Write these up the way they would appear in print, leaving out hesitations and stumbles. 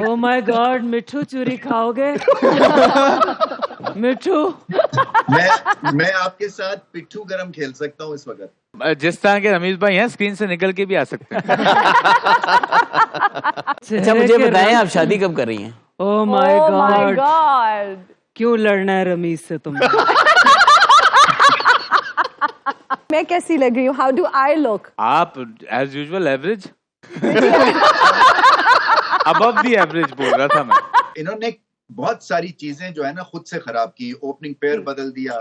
Oh my God, मिठू चूरी खाओगे? मिठू, मैं आपके साथ पिट्ठू गरम खेल सकता हूँ इस वक्त। जिस तरह के रमीज भाई हैं स्क्रीन से निकल के भी आ सकते हैं। अच्छा मुझे बताएं आप शादी कब कर रही हैं? ओह माय गॉड, गॉड, क्यों लड़ना है रमीज से तुमने? मैं कैसी लग रही हूँ? How do I look? आप as usual average, above the average बोल रहा था मैं। इन्होंने बहुत सारी चीजें जो है ना खुद से खराब की। ओपनिंग पेयर बदल दिया,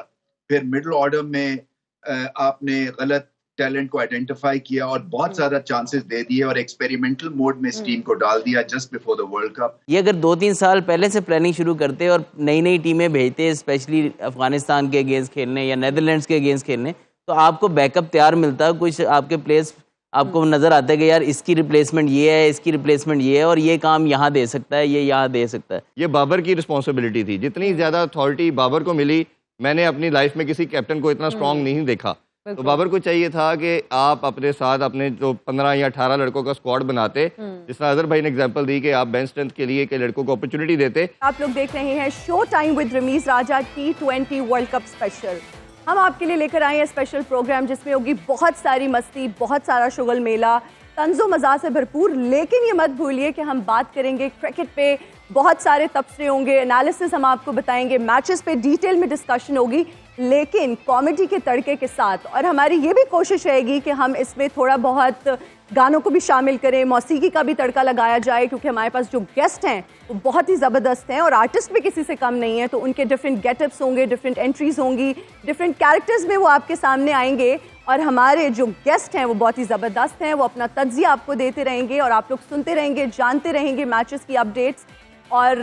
फिर मिडिल ऑर्डर में आपने गलत टैलेंट को आइडेंटिफाई किया और बहुत ज्यादा चांसेस दे दिए और एक्सपेरिमेंटल मोड में इस टीम को डाल दिया just before the world cup. ये अगर 2-3 साल पहले से प्लानिंग शुरू करते और नई नई टीमें भेजते, स्पेशली अफगानिस्तान के अगेंस्ट खेलने या नेदरलैंड्स के अगेंस्ट खेलने, तो आपको बैकअप तैयार मिलता। कुछ आपके प्लेयर्स आपको नजर आते कि यार इसकी रिप्लेसमेंट ये है, इसकी रिप्लेसमेंट ये है और ये काम यहाँ दे सकता है, ये यहाँ दे सकता है। ये बाबर की रिस्पॉन्सिबिलिटी थी। जितनी ज्यादा अथॉरिटी बाबर को मिली, मैंने अपनी लाइफ में किसी कैप्टन को इतना स्ट्रांग नहीं देखा। तो बाबर को चाहिए था कि आप अपने साथ अपने जो 15 या 18 लड़कों का स्क्वाड बनाते, जिस तरह अजहर भाई ने एग्जांपल दी कि आप बेंच स्ट्रेंथ के लिए के लड़कों को अपॉर्चुनिटी देते। आप लोग देख रहे हैं show time with Ramiz Raja T20 world cup special. हम आपके लिए लेकर आए हैं स्पेशल प्रोग्राम जिसमें होगी बहुत सारी मस्ती, बहुत सारा शुगल मेला, तंजो मज़ा से भरपूर। लेकिन ये मत भूलिए कि हम बात करेंगे क्रिकेट पे, बहुत सारे तबसरे होंगे, एनालिसिस हम आपको बताएंगे, मैचेस पे डिटेल में डिस्कशन होगी, लेकिन कॉमेडी के तड़के के साथ। और हमारी ये भी कोशिश रहेगी कि हम इसमें थोड़ा बहुत गानों को भी शामिल करें, मौसीकी का भी तड़का लगाया जाए, क्योंकि हमारे पास जो गेस्ट हैं वो बहुत ही ज़बरदस्त हैं और आर्टिस्ट भी किसी से कम नहीं है। तो उनके डिफरेंट गेटअप्स होंगे, डिफरेंट एंट्रीज होंगी, डिफरेंट कैरेक्टर्स में वो आपके सामने आएंगे और हमारे जो गेस्ट हैं वो बहुत ही ज़बरदस्त हैं। वो अपना तज्जिया आपको देते रहेंगे और आप लोग सुनते रहेंगे, जानते रहेंगे मैचेस की अपडेट्स। और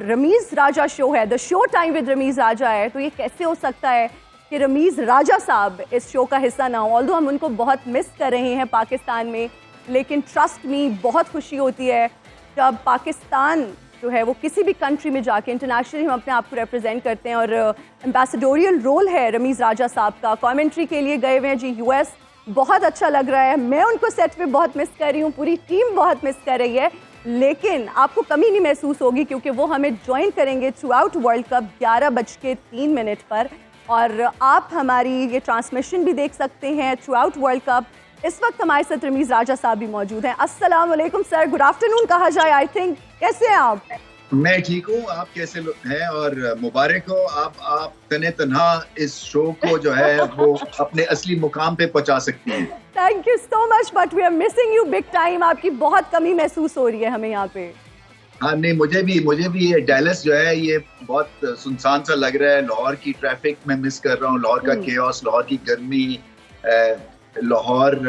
रमीज राजा शो है, the show time with Ramiz Raja है, तो ये कैसे हो सकता है कि रमीज राजा साहब इस शो का हिस्सा ना हो? ऑल्दो हम उनको बहुत मिस कर रहे हैं पाकिस्तान में, लेकिन ट्रस्ट मी बहुत खुशी होती है जब पाकिस्तान जो है वो किसी भी कंट्री में जाके इंटरनेशनली हम अपने आप को रिप्रेजेंट करते हैं। और एम्बेसडोरियल रोल है रमीज राजा साहब का। कमेंट्री के लिए गए हुए हैं जी यूएस, बहुत अच्छा लग रहा है। मैं उनको सेट पे बहुत मिस कर रही हूँ, पूरी टीम बहुत मिस कर रही है, लेकिन आपको कमी नहीं महसूस होगी क्योंकि वो हमें ज्वाइन करेंगे थ्रू आउट वर्ल्ड कप 11:03 पर। और आप हमारी ये ट्रांसमिशन भी देख सकते हैं थ्रू आउट वर्ल्ड कप। इस वक्त हमारे साथ रमीज राजा साहब भी मौजूद हैं। अस्सलाम वालेकुम सर, गुड आफ्टरनून कहा जाए आई थिंक। कैसे हैं आप? मैं ठीक हूँ, आप कैसे हैं? और मुबारक हो, आप तने तन्हा इस शो को जो है वो अपने असली मुकाम पे पहुंचा सकती हैं। Thank you so much, but we are missing you big time. आपकी बहुत कमी महसूस हो रही है हमें यहाँ पे। हाँ नहीं, मुझे भी ये डैलस जो है ये बहुत सुनसान सा लग रहा है। लाहौर की ट्रैफिक में मिस कर रहा हूँ, लाहौर का केओस, लाहौर की गर्मी, लाहौर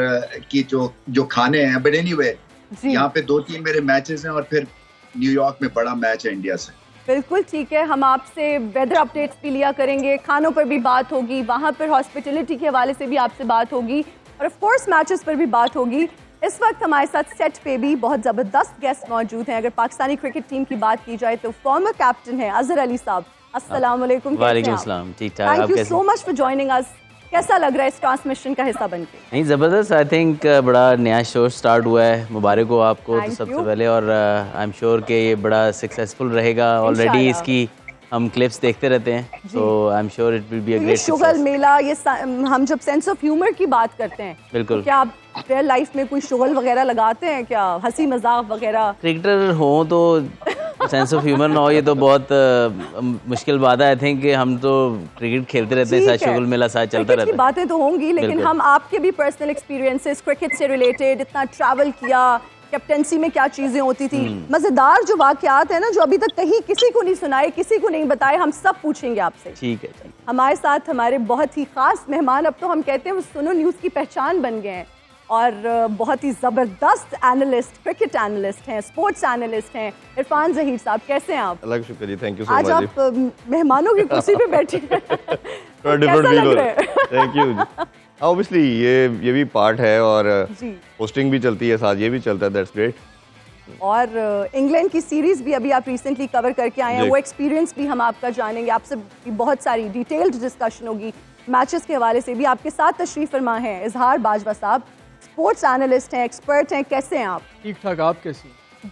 की जो खाने हैं। बट एनीवे, यहाँ पे 2-3 मेरे मैचेस हैं और फिर न्यूयॉर्क में बड़ा मैच है इंडिया से। बिल्कुल ठीक है, हम आपसे वेदर अपडेट्स भी लिया करेंगे, खानों पर भी बात होगी, वहाँ पर हॉस्पिटलिटी के हवाले से भी आपसे बात होगी और ऑफ कोर्स मैचेस पर भी बात होगी। इस वक्त हमारे साथ सेट पे भी बहुत ज़बरदस्त गेस्ट मौजूद हैं। अगर पाकिस्तानी क्रिकेट टीम की बात की जाए तो फॉर्मर कैप्टन है अजहर अली साहब। अस्सलाम वालेकुम। वालेकुम अस्सलाम, ठीक ठाक। Thank you so much for joining us. कैसा लग रहा है इस ट्रांसमिशन का हिस्सा बनके? नहीं ज़बरदस्त, आई थिंक बड़ा नया शो स्टार्ट हुआ है, मुबारक हो आपको तो सबसे पहले। और आई एम श्योर कि ये बड़ा सक्सेसफुल रहेगा। ऑलरेडी इसकी हम क्लिप्स देखते रहते हैं, तो I am sure it will be a great शुगल मेला। ये हम जब सेंस ऑफ ह्यूमर की बात करते हैं, बिल्कुल, तो क्या आप रियल लाइफ में कोई शुगल वगैरह लगाते हैं क्या, हंसी मजाक वगैरह? क्रिकेटर हो तो सेंस ऑफ ह्यूमर ना हो ये तो बहुत मुश्किल बात है। आई थिंक हम तो क्रिकेट खेलते रहते हैं, साथ शुगल मेला साथ चलता रहता है। बातें तो होंगी, लेकिन हम आपके भी पर्सनल एक्सपीरियंसेस क्रिकेट से रिलेटेड, इतना ट्रैवल किया, कैप्टेंसी में क्या चीजें होती थी, मजेदार जो वाकयात है ना जो अभी तक कहीं किसी को नहीं सुनाए, किसी को नहीं बताए, हम सब पूछेंगे आपसे। ठीक है, ठीक। हमारे साथ हमारे बहुत ही खास मेहमान, अब तो हम कहते हैं वो सुनो न्यूज़ की पहचान बन गए हैं और बहुत ही ज़बरदस्त एनालिस्ट, क्रिकेट एनालिस्ट हैं, स्पोर्ट्स एनालिस्ट हैं, इरफान ज़हीर साहब। कैसे हैं आप? अलग शुक्र जी, थैंक यू सो मच। आज आप मेहमानों की कुर्सी पे बैठे हैं। डिफरेंट फील हो रहा है। Thank you. ऑब्वियसली ये भी पार्ट है और होस्टिंग भी चलती है, साथ ये भी चलता है, दैट्स ग्रेट। और इंग्लैंड की सीरीज भी अभी आप रिसेंटली कवर करके आए हैं, वो एक्सपीरियंस भी हम आपका जानेंगे, आपसे भी बहुत सारी डिटेल्ड डिस्कशन होगी मैचेस के हवाले से भी। आपके साथ तशरीफ फरमा हैं इजहार बाजवा साहब, स्पोर्ट्स एनालिस्ट हैं, एक्सपर्ट हैं। कैसे हैं आप? ठीक ठाक, आप कैसे?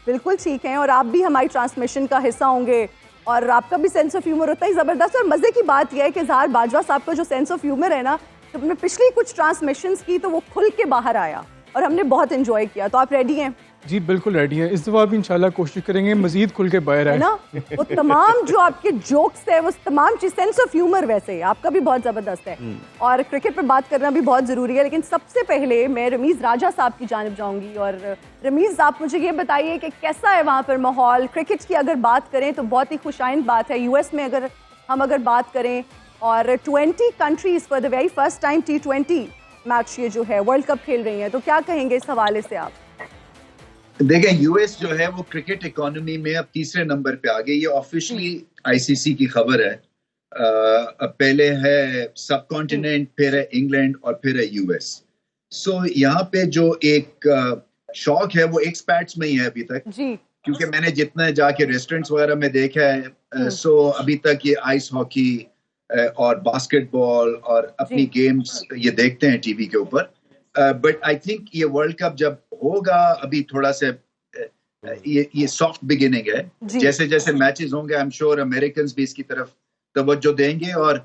बिल्कुल ठीक हैं और आप भी हमारी ट्रांसमिशन का हिस्सा होंगे और आपका भी सेंस ऑफ ह्यूमर उतना ही ज़बरदस्त। और मज़े की बात यह है कि इजहार बाजवा साहब का जो सेंस ऑफ ह्यूमर है ना, जब हमने पिछली कुछ ट्रांसमिशंस की तो वो खुल के बाहर आया और हमने बहुत एंजॉय किया। तो आप रेडी हैं? जी बिल्कुल रेडी है। इस दफ़ा भी इंशाल्लाह कोशिश करेंगे मजीद खुल के बाहर है आए। ना, वो तमाम जो आपके जोक्स है, वो तमाम चीज, सेंस ऑफ ह्यूमर वैसे आपका भी बहुत ज़बरदस्त है और क्रिकेट पर बात करना भी बहुत ज़रूरी है। लेकिन सबसे पहले मैं रमीज़ राजा साहब की जानिब जाऊंगी। और रमीज़, आप मुझे ये बताइए कि कैसा है वहाँ पर माहौल? क्रिकेट की अगर बात करें तो बहुत ही खुशाइंद बात है। US में अगर बात करें और 20 countries for the very first time T20 match ये जो है वर्ल्ड कप खेल रही हैं, तो क्या कहेंगे इस हवाले से आप? देखें, यूएस जो है वो क्रिकेट इकोनॉमी में अब तीसरे नंबर पे आ गई। ये ऑफिशियली आईसीसी की खबर है। अब पहले है सब कॉन्टिनेंट, फिर है इंग्लैंड और फिर है यूएस। सो यहाँ पे जो एक शौक है वो एक्सपैट्स में ही है अभी तक जी, क्योंकि मैंने जितना जाके रेस्टोरेंट्स वगैरह में देखा है, सो अभी तक ये आइस हॉकी और बास्केटबॉल और अपनी गेम्स ये देखते हैं टीवी के ऊपर। बट आई थिंक ये वर्ल्ड कप जब होगा, अभी थोड़ा सा ये सॉफ्ट बिगिनिंग है। जैसे जैसे मैचेस होंगे आई एम श्योर अमेरिकन भी इसकी तरफ तवज्जो देंगे और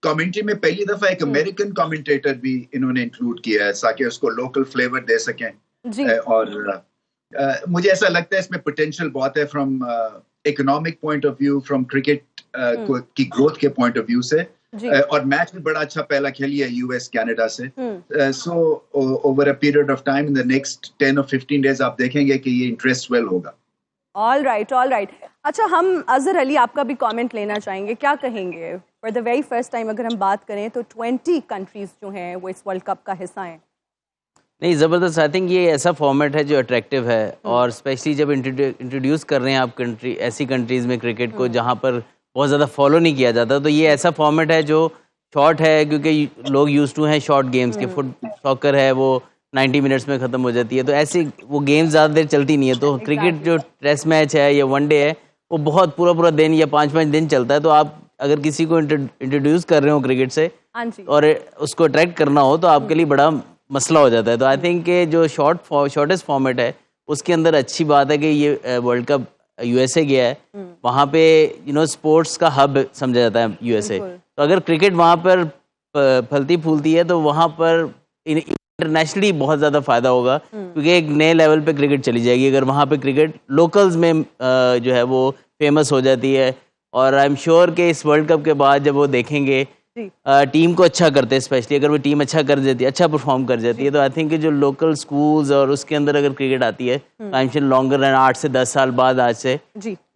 कमेंट्री में पहली दफा एक अमेरिकन कमेंटेटर भी इन्होंने इंक्लूड किया है ताकि उसको लोकल फ्लेवर दे सकें। और मुझे ऐसा लगता है इसमें पोटेंशियल बहुत है from economic point of view, from cricket की ग्रोथ के पॉइंट ऑफ व्यू से। और मैच भी बड़ा अच्छा पहला खेली है यूएस कनाडा से। So over a period of time in the next 10 और 15 डेज आप देखेंगे कि ये इंटरेस्ट वेल होगा। All right. अच्छा, हम अजहर अली आपका भी कमेंट लेना चाहेंगे। क्या कहेंगे? For the very first time अगर हम बात करें तो 20 कंट्रीज जो हैं वो इस वर्ल्ड कप का हिस्सा हैं। नहीं, ज़बरदस्त। आई थिंक ये ऐसा फॉर्मेट है जो अट्रैक्टिव है और स्पेशली जब इंट्रोड्यूस कर रहे हैं आप ऐसी कंट्रीज़ में क्रिकेट को जहाँ पर बहुत ज़्यादा फॉलो नहीं किया जाता, तो ये ऐसा फॉर्मेट है जो शॉर्ट है क्योंकि लोग यूज टू हैं शॉर्ट गेम्स के। सॉकर है वो 90 मिनट्स में ख़त्म हो जाती है, तो ऐसी वो गेम्स ज़्यादा देर चलती नहीं है। तो क्रिकेट जो टेस्ट मैच है या वनडे है वो बहुत पूरा दिन या 5-5 दिन चलता है। तो आप अगर किसी को इंट्रोड्यूस कर रहे हो क्रिकेट से और उसको अट्रैक्ट करना हो तो आपके लिए बड़ा मसला हो जाता है। तो आई थिंक जो शॉर्टेस्ट फॉर्मेट है उसके अंदर अच्छी बात है कि ये वर्ल्ड कप यूएसए गया है। वहाँ पे स्पोर्ट्स का हब समझा जाता है यूएसए। तो अगर क्रिकेट वहाँ पर फलती फूलती है तो वहाँ पर इंटरनेशनली बहुत ज़्यादा फायदा होगा क्योंकि एक नए लेवल पे क्रिकेट चली जाएगी अगर वहाँ पे क्रिकेट लोकल्स में जो है वो फेमस हो जाती है। और आई एम श्योर कि इस वर्ल्ड कप के बाद जब वो देखेंगे टीम को अच्छा करते हैं, स्पेशली अगर वो टीम अच्छा कर देती है, अच्छा परफॉर्म कर जाती है, तो आई थिंक जो लोकल स्कूल्स और उसके अंदर अगर क्रिकेट आती है आई एम श्योर लॉन्गर रन 8 से 10 साल बाद आज से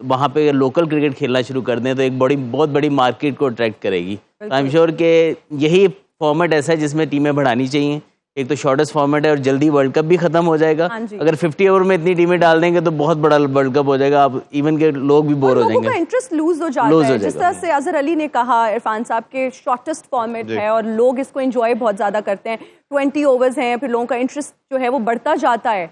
वहाँ पे अगर लोकल क्रिकेट खेलना शुरू कर दें तो एक बहुत बड़ी मार्केट को अट्रैक्ट करेगी। आई एम श्योर कि यही फॉर्मेट ऐसा है जिसमें टीमें बढ़ानी चाहिए। एक तो शॉर्टेस्ट फॉर्मेट है और जल्दी वर्ल्ड कप भी खत्म हो जाएगा। अगर 50 ओवर में इतनी टीमें डाल देंगे तो बहुत बड़ा वर्ल्ड कप हो जाएगा। आप इवन के लोग भी बोर हो जाएंगे, इंटरेस्ट लूज हो जाता है। जिस तरह से अजहर अली ने कहा, इरफान साहब के शॉर्टेस्ट फॉर्मेट है और लोग इसको एंजॉय बहुत ज्यादा करते हैं। 20 ओवर्स हैं, फिर लोगों का इंटरेस्ट जो है वो बढ़ता जाता है।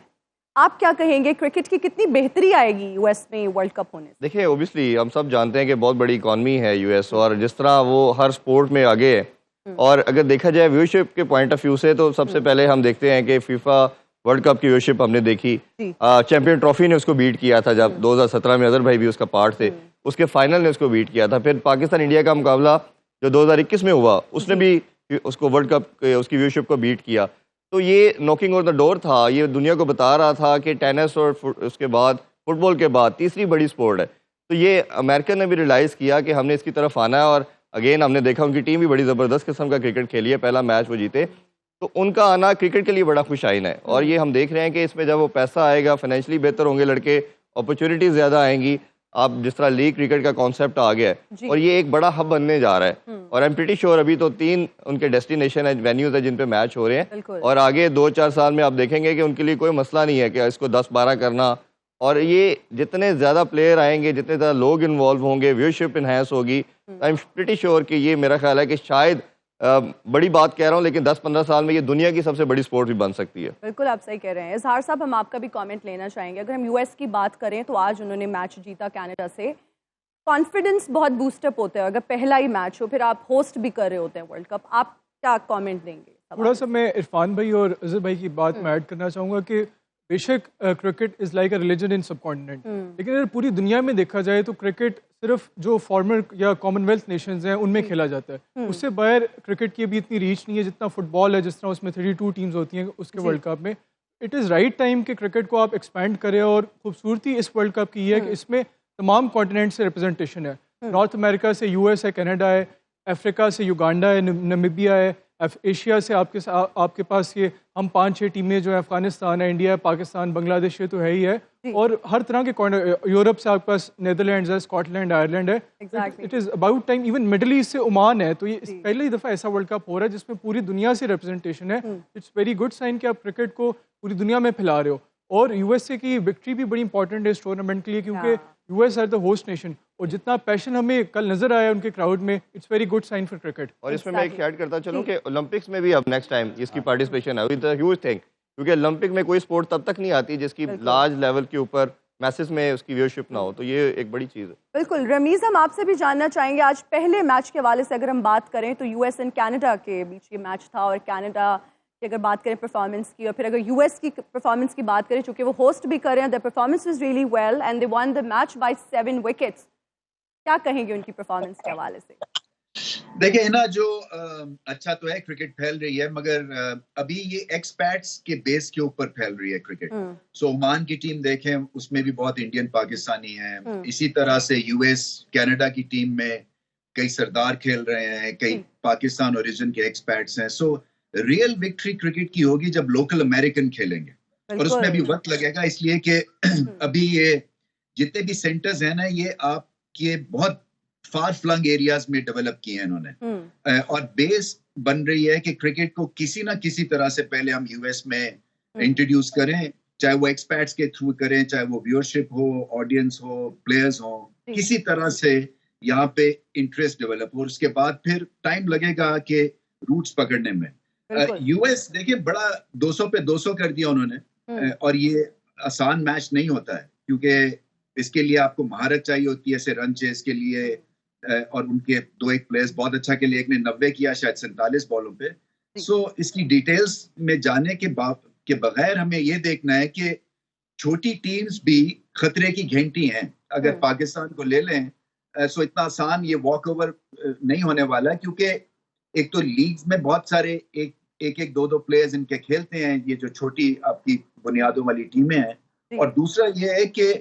आप क्या कहेंगे, क्रिकेट की कितनी बेहतरी आएगी यूएस में वर्ल्ड कप होने से? देखिए, ओबियसली हम सब जानते हैं कि बहुत बड़ी इकॉनमी है यूएस और जिस तरह वो हर स्पोर्ट में आगे है और अगर देखा जाए व्यूअरशिप के पॉइंट ऑफ व्यू से तो सबसे पहले हम देखते हैं कि फीफा वर्ल्ड कप की व्यूअरशिप हमने देखी। चैंपियन ट्रॉफी ने उसको बीट किया था जब 2017 में अजहर भाई भी उसका पार्ट थे। उसके फाइनल ने उसको बीट किया था। फिर पाकिस्तान इंडिया का मुकाबला जो 2021 में हुआ उसने भी उसको वर्ल्ड कप उसकी व्यूअरशिप को बीट किया। तो ये नॉकिंग ऑन द डोर था। ये दुनिया को बता रहा था कि टेनिस और उसके बाद फुटबॉल के बाद तीसरी बड़ी स्पोर्ट है। तो ये अमेरिका ने भी रियलाइज़ किया कि हमने इसकी तरफ आना है और अगेन हमने देखा उनकी टीम भी बड़ी ज़बरदस्त किस्म का क्रिकेट खेली है। पहला मैच वो जीते, तो उनका आना क्रिकेट के लिए बड़ा खुशाइन है। और ये हम देख रहे हैं कि इसमें जब वो पैसा आएगा, फाइनेंशियली बेहतर होंगे लड़के, अपॉर्चुनिटीज़ ज़्यादा आएंगी। आप जिस तरह लीग क्रिकेट का कॉन्सेप्ट आ गया है और ये एक बड़ा हब बनने जा रहा है। और आई एम प्रीटी श्योर अभी तो 3 उनके डेस्टिनेशन है, वेन्यूज है जिन पे मैच हो रहे हैं और आगे 2-4 साल में आप देखेंगे कि उनके लिए कोई मसला नहीं है कि इसको 10-12 करना। और ये जितने ज़्यादा प्लेयर आएंगे, जितने ज़्यादा लोग इन्वॉल्व होंगे, व्यूअरशिप इन्हेंस होगी। आई एम प्रीटी श्योर कि ये मेरा ख्याल है कि शायद बड़ी बात कह रहा हूँ लेकिन 10-15 साल में ये दुनिया की सबसे बड़ी स्पोर्ट भी बन सकती है। बिल्कुल आप सही कह रहे हैं। इजहार साहब, हम आपका भी कमेंट लेना चाहेंगे। अगर हम यूएस की बात करें तो आज उन्होंने मैच जीता कनाडा से, कॉन्फिडेंस बहुत बूस्टअप होता है अगर पहला ही मैच हो, फिर आप होस्ट भी कर रहे होते हैं वर्ल्ड कप। आप क्या कमेंट देंगे? थोड़ा सा मैं इरफान भाई और अजहर भाई की बात में ऐड करना चाहूँगा कि बेशक cricket is like a religion in सब कॉन्टिनेंट, लेकिन अगर पूरी दुनिया में देखा जाए तो क्रिकेट सिर्फ जो फॉर्मर या कॉमनवेल्थ नेशंस हैं उनमें खेला जाता है। उससे बाहर क्रिकेट की अभी इतनी रीच नहीं है जितना फुटबॉल है, जिस तरह उसमें 32 टीम्स होती हैं उसके वर्ल्ड कप में। इट इज़ राइट टाइम कि क्रिकेट को आप एक्सपैंड करें, और खूबसूरती इस वर्ल्ड कप की ये है कि इसमें तमाम कॉन्टिनेंट से रिप्रेजेंटेशन है। नॉर्थ अमेरिका से यूएस है, कनाडा है, अफ्रीका से युगांडा है, नमीबिया है, एशिया से आपके पास ये हम 5-6 टीमें जो है, अफगानिस्तान है, इंडिया है, पाकिस्तान, बांग्लादेश, ये तो है ही है, और हर तरह के यूरोप से आपके पास नेदरलैंड्स है, स्कॉटलैंड, आयरलैंड है। It is about time. Even middle east से ओमान है, तो ये पहली ही दफ़ा ऐसा वर्ल्ड कप हो रहा है जिसमें पूरी दुनिया से रिप्रेजेंटेशन है। इट्स वेरी गुड साइन कि आप क्रिकेट को पूरी दुनिया में फैला रहे हो। और यूएसए की विक्ट्री भी बड़ी इंपॉर्टेंट है इस टूर्नामेंट के लिए, क्योंकि US are the host nation, और जितना पैशन हमें कल नजर आया उनके क्राउड में, it's very good sign for cricket. और इसमें मैं एक ऐड करता चलूं कि ओलंपिक्स में भी अब नेक्स्ट टाइम इसकी पार्टिसिपेशन है, इट्स अ ह्यूज थिंग, क्योंकि ओलंपिक में कोई स्पोर्ट तब तक नहीं आती जिसकी लार्ज लेवल के ऊपर मैसेज में उसकी व्यूअरशिप ना हो, तो ये एक बड़ी चीज़ है। बिल्कुल रमीज, हम आपसे भी जानना चाहेंगे, आज पहले मैच के हवाले से अगर हम बात करें तो यूएस एंड कनाडा के बीच ये मैच था, और कनाडा की अगर बात करें परफॉर्मेंस की, और फिर अगर यूएस की परफॉर्मेंस की बात करें, चूंकि वो होस्ट भी कर रहे हैं, the performance was really well and they one the match by 7 wickets. क्या कहेंगे उनकी परफॉर्मेंस के हवाले से? देखिए ना, जो अच्छा तो है, क्रिकेट फैल रही है, मगर अभी ये एक्सपैट्स के बेस के ऊपर फैल रही है क्रिकेट। सो ओमान की टीम देखें, उसमें भी बहुत इंडियन पाकिस्तानी हैं। इसी तरह से यूएस कनाडा की टीम में कई सरदार खेल रहे हैं, कई पाकिस्तान ओरिजिन के एक्सपैट्स हैं। सो रियल विक्ट्री क्रिकेट की होगी जब लोकल अमेरिकन खेलेंगे, और उसमें भी वक्त लगेगा, इसलिए कि अभी ये जितने भी सेंटर्स हैं ना, ये आपके बहुत फार फ्लंग एरियाज में डेवलप किए हैं इन्होंने, और बेस बन रही है कि क्रिकेट को किसी ना किसी तरह से पहले हम यूएस में इंट्रोड्यूस करें, चाहे वो एक्सपर्ट्स के थ्रू करें, चाहे वो व्यूअरशिप हो, ऑडियंस हो, प्लेयर्स हो, किसी तरह से यहाँ पे इंटरेस्ट डेवलप हो, और उसके बाद फिर टाइम लगेगा कि रूट्स पकड़ने में। यूएस देखिए, बड़ा 200 पे 200 कर दिया उन्होंने, और ये आसान मैच नहीं होता है, क्योंकि इसके लिए आपको महारत चाहिए होती है, ऐसे रन चेस के लिए, और उनके 2-1 प्लेयर्स बहुत अच्छा के लिए, एक ने 90 किया शायद 47 बॉलों पे। सो इसकी डिटेल्स में जाने के बगैर हमें ये देखना है कि छोटी टीम्स भी खतरे की घंटी हैं। अगर पाकिस्तान को ले लें, सो इतना आसान ये वॉक ओवर नहीं होने वाला, क्योंकि एक तो लीग्स में बहुत सारे एक 2-2 प्लेयर्स इनके खेलते हैं, ये जो छोटी आपकी बुनियादों वाली टीमें हैं, और दूसरा ये है कि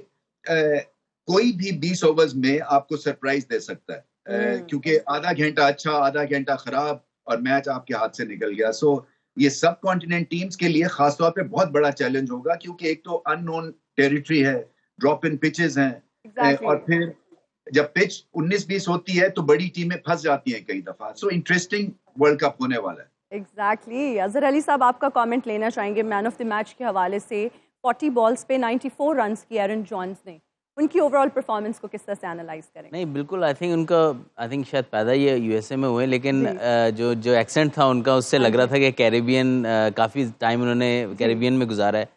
कोई भी 20 ओवर्स में आपको सरप्राइज दे सकता है, क्योंकि आधा घंटा अच्छा, आधा घंटा खराब, और मैच आपके हाथ से निकल गया। सो ये सब कॉन्टिनेंट टीम्स के लिए खासतौर पे बहुत बड़ा चैलेंज होगा, क्योंकि एक तो अननोन टेरिटरी है, ड्रॉप इन पिचेस हैं, और फिर जब पिच 19-20 होती है तो बड़ी टीमें फंस जाती हैं कई दफा। सो इंटरेस्टिंग वर्ल्ड कप होने वाला है। एग्जैक्टली। अजहर अली साहब, आपका कमेंट लेना चाहेंगे मैन ऑफ द मैच के हवाले से। 40 बॉल्स पे 94 रन्स की एरन जॉन्स ने, उनकी ओवरऑल परफॉर्मेंस को किस तरह से एनालाइज करेंगे? नहीं, बिल्कुल, आई थिंक शायद पैदा ये यूएसए में हुए, लेकिन जो एक्सेंट था उनका, उससे लग रहा था कि कैरेबियन, काफ़ी टाइम उन्होंने कैरेबियन में गुजारा है,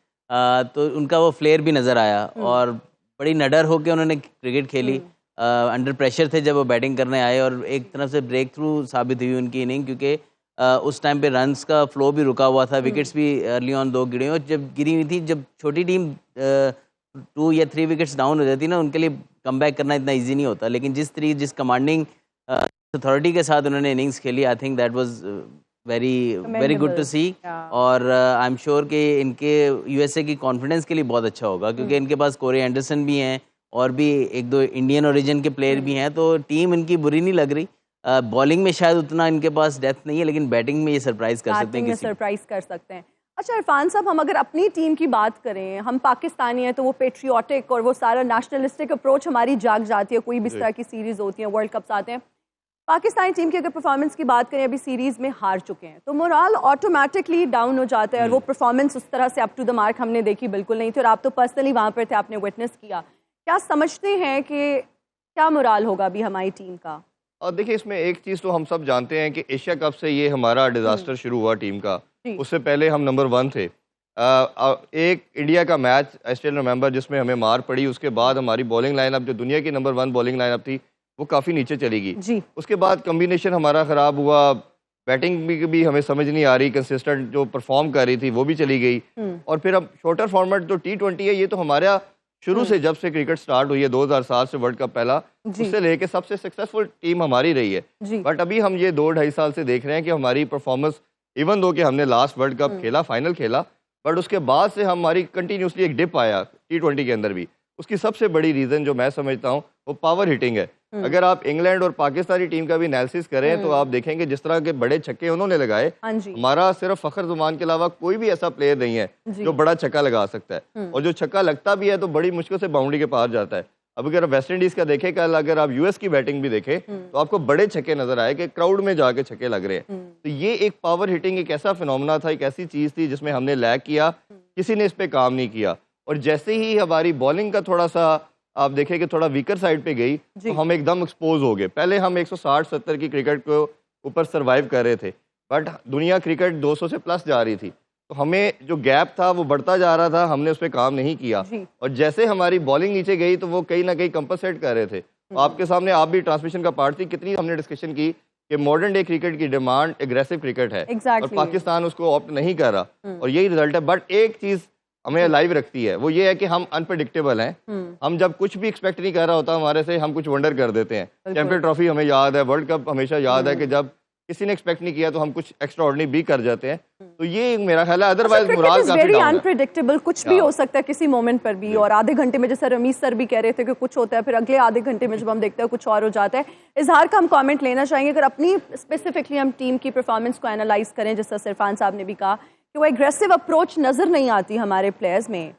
तो उनका वो फ्लेयर भी नज़र आया, और बड़ी नडर होकर उन्होंने क्रिकेट खेली। अंडर प्रेशर थे जब वो बैटिंग करने आए, और एक तरफ से ब्रेक थ्रू साबित हुई उनकी इनिंग, क्योंकि उस टाइम पे रन्स का फ्लो भी रुका हुआ था, विकेट्स भी अर्ली ऑन 2 गिरे, और जब गिरी हुई थी, जब छोटी टीम 2 या 3 विकेट्स डाउन हो जाती ना, उनके लिए कम बैक करना इतना ईजी नहीं होता। लेकिन जिस कमांडिंग अथॉरिटी के साथ उन्होंने इनिंग्स खेली, I think that was very good to see, और आई एम श्योर कि इनके यूएसए की कॉन्फिडेंस के लिए बहुत अच्छा होगा, क्योंकि इनके पास कोरी एंडरसन भी हैं, और भी 1-2 इंडियन ओरिजिन के प्लेयर भी हैं, तो टीम इनकी बुरी नहीं लग रही। बॉलिंग में शायद उतना इनके पास डेप्थ नहीं है, लेकिन बैटिंग में ये सरप्राइज कर सकते हैं, सरप्राइज कर सकते हैं। अच्छा इरफान साहब, हम अगर अपनी टीम की बात करें, हम पाकिस्तानी हैं, तो वो पेट्रियाटिक और वो सारा नेशनलिस्टिक अप्रोच हमारी जाग जाती है, कोई भी इस तरह की सीरीज होती है, वर्ल्ड कप्स आते हैं। पाकिस्तानी टीम की अगर परफॉर्मेंस की बात करें, अभी सीरीज में हार चुके हैं, तो मोराल ऑटोमेटिकली डाउन हो जाता है, और वो परफॉर्मेंस उस तरह से अप टू द मार्क हमने देखी बिल्कुल नहीं थी, और आप तो पर्सनली वहाँ पर थे, आपने विटनेस किया। क्या समझते हैं कि क्या मोराल होगा अभी हमारी टीम का? और देखिए, इसमें एक चीज़ तो हम सब जानते हैं कि एशिया कप से ये हमारा डिज़ास्टर शुरू हुआ टीम का। उससे पहले हम नंबर 1 थे। एक इंडिया का मैच आई स्टिल रिमेंबर, जिसमें हमें मार पड़ी, उसके बाद हमारी बॉलिंग लाइनअप, जो दुनिया की नंबर 1 बॉलिंग लाइनअप थी, वो काफ़ी नीचे चली गई। उसके बाद कम्बिनेशन हमारा ख़राब हुआ, बैटिंग भी हमें समझ नहीं आ रही, कंसिस्टेंट जो परफॉर्म कर रही थी वो भी चली गई। और फिर अब शॉर्टर फॉर्मेट जो T20 है, ये तो हमारा शुरू से जब से क्रिकेट स्टार्ट हुई है 2007 से वर्ल्ड कप पहला, उससे लेके सबसे सक्सेसफुल टीम हमारी रही है। बट अभी हम ये 2-2.5 साल से देख रहे हैं कि हमारी परफॉर्मेंस, इवन दो कि हमने लास्ट वर्ल्ड कप खेला, फाइनल खेला, बट उसके बाद से हमारी कंटिन्यूसली एक डिप आया T20 के अंदर भी। उसकी सबसे बड़ी रीज़न जो मैं समझता हूँ वो पावर हिटिंग है। अगर आप इंग्लैंड और पाकिस्तानी टीम का भी एनालिसिस करें तो आप देखेंगे जिस तरह के बड़े छक्के उन्होंने लगाए, हमारा सिर्फ फखर जुमान के अलावा कोई भी ऐसा प्लेयर नहीं है जो बड़ा छक्का लगा सकता है। और जो छक्का लगता भी है तो बड़ी मुश्किल से बाउंड्री के पार जाता है। अब अगर वेस्ट इंडीज का देखें, कल अगर आप यूएस की बैटिंग भी देखें तो आपको बड़े छक्के नजर आए कि क्राउड में जाके छक्के लग रहे हैं। तो ये एक पावर हिटिंग एक ऐसा फिनोमेना था, एक ऐसी चीज थी जिसमें हमने लैग किया, किसी ने इस पे काम नहीं किया। और जैसे ही हमारी बॉलिंग का थोड़ा सा आप देखें कि थोड़ा वीकर साइड पे गई तो हम एकदम एक्सपोज हो गए। पहले हम 160-70 की क्रिकेट को ऊपर सरवाइव कर रहे थे, बट दुनिया क्रिकेट 200 से प्लस जा रही थी, तो हमें जो गैप था वो बढ़ता जा रहा था, हमने उस पर काम नहीं किया। और जैसे हमारी बॉलिंग नीचे गई तो वो कहीं ना कहीं कंपनसेट कर रहे थे। तो आपके सामने, आप भी ट्रांसमिशन का पार्ट थी, कितनी हमने डिस्कशन की कि मॉडर्न डे क्रिकेट की डिमांड एग्रेसिव क्रिकेट है और पाकिस्तान उसको ऑप्ट नहीं कर रहा, और यही रिजल्ट है। बट एक चीज हमें लाइव रखती है, वो ये है कि हम अनप्रेडिक्टेबल हैं। हम जब कुछ भी एक्सपेक्ट नहीं कर रहा होता हमारे से, हम कुछ वंडर कर देते हैं। चैंपियन ट्रॉफी हमें याद है, वर्ल्ड कप हमेशा याद है कि जब किसी ने एक्सपेक्ट नहीं किया तो हम कुछ एक्स्ट्रा ऑर्डिनरी भी कर जाते हैं। तो ये मेरा ख्याल है, अदरवाइज मोरल काफी डाउन है। अनप्रेडिक्टेबल, कुछ भी हो सकता है किसी मोमेंट पर भी। और आधे घंटे में, जैसे रमीज सर भी कह रहे थे कि कुछ होता है, फिर अगले आधे घंटे में जब हम देखते हैं कुछ और हो जाता है। इजहार का हम कमेंट लेना चाहेंगे, अगर अपनी स्पेसिफिकली हम टीम की परफॉर्मेंस को एनालाइज करें, जैसा सिरफान साहब ने भी कहा कि वो एग्रेसिव अप्रोच नजर नहीं आती हमारे प्लेयर्स में,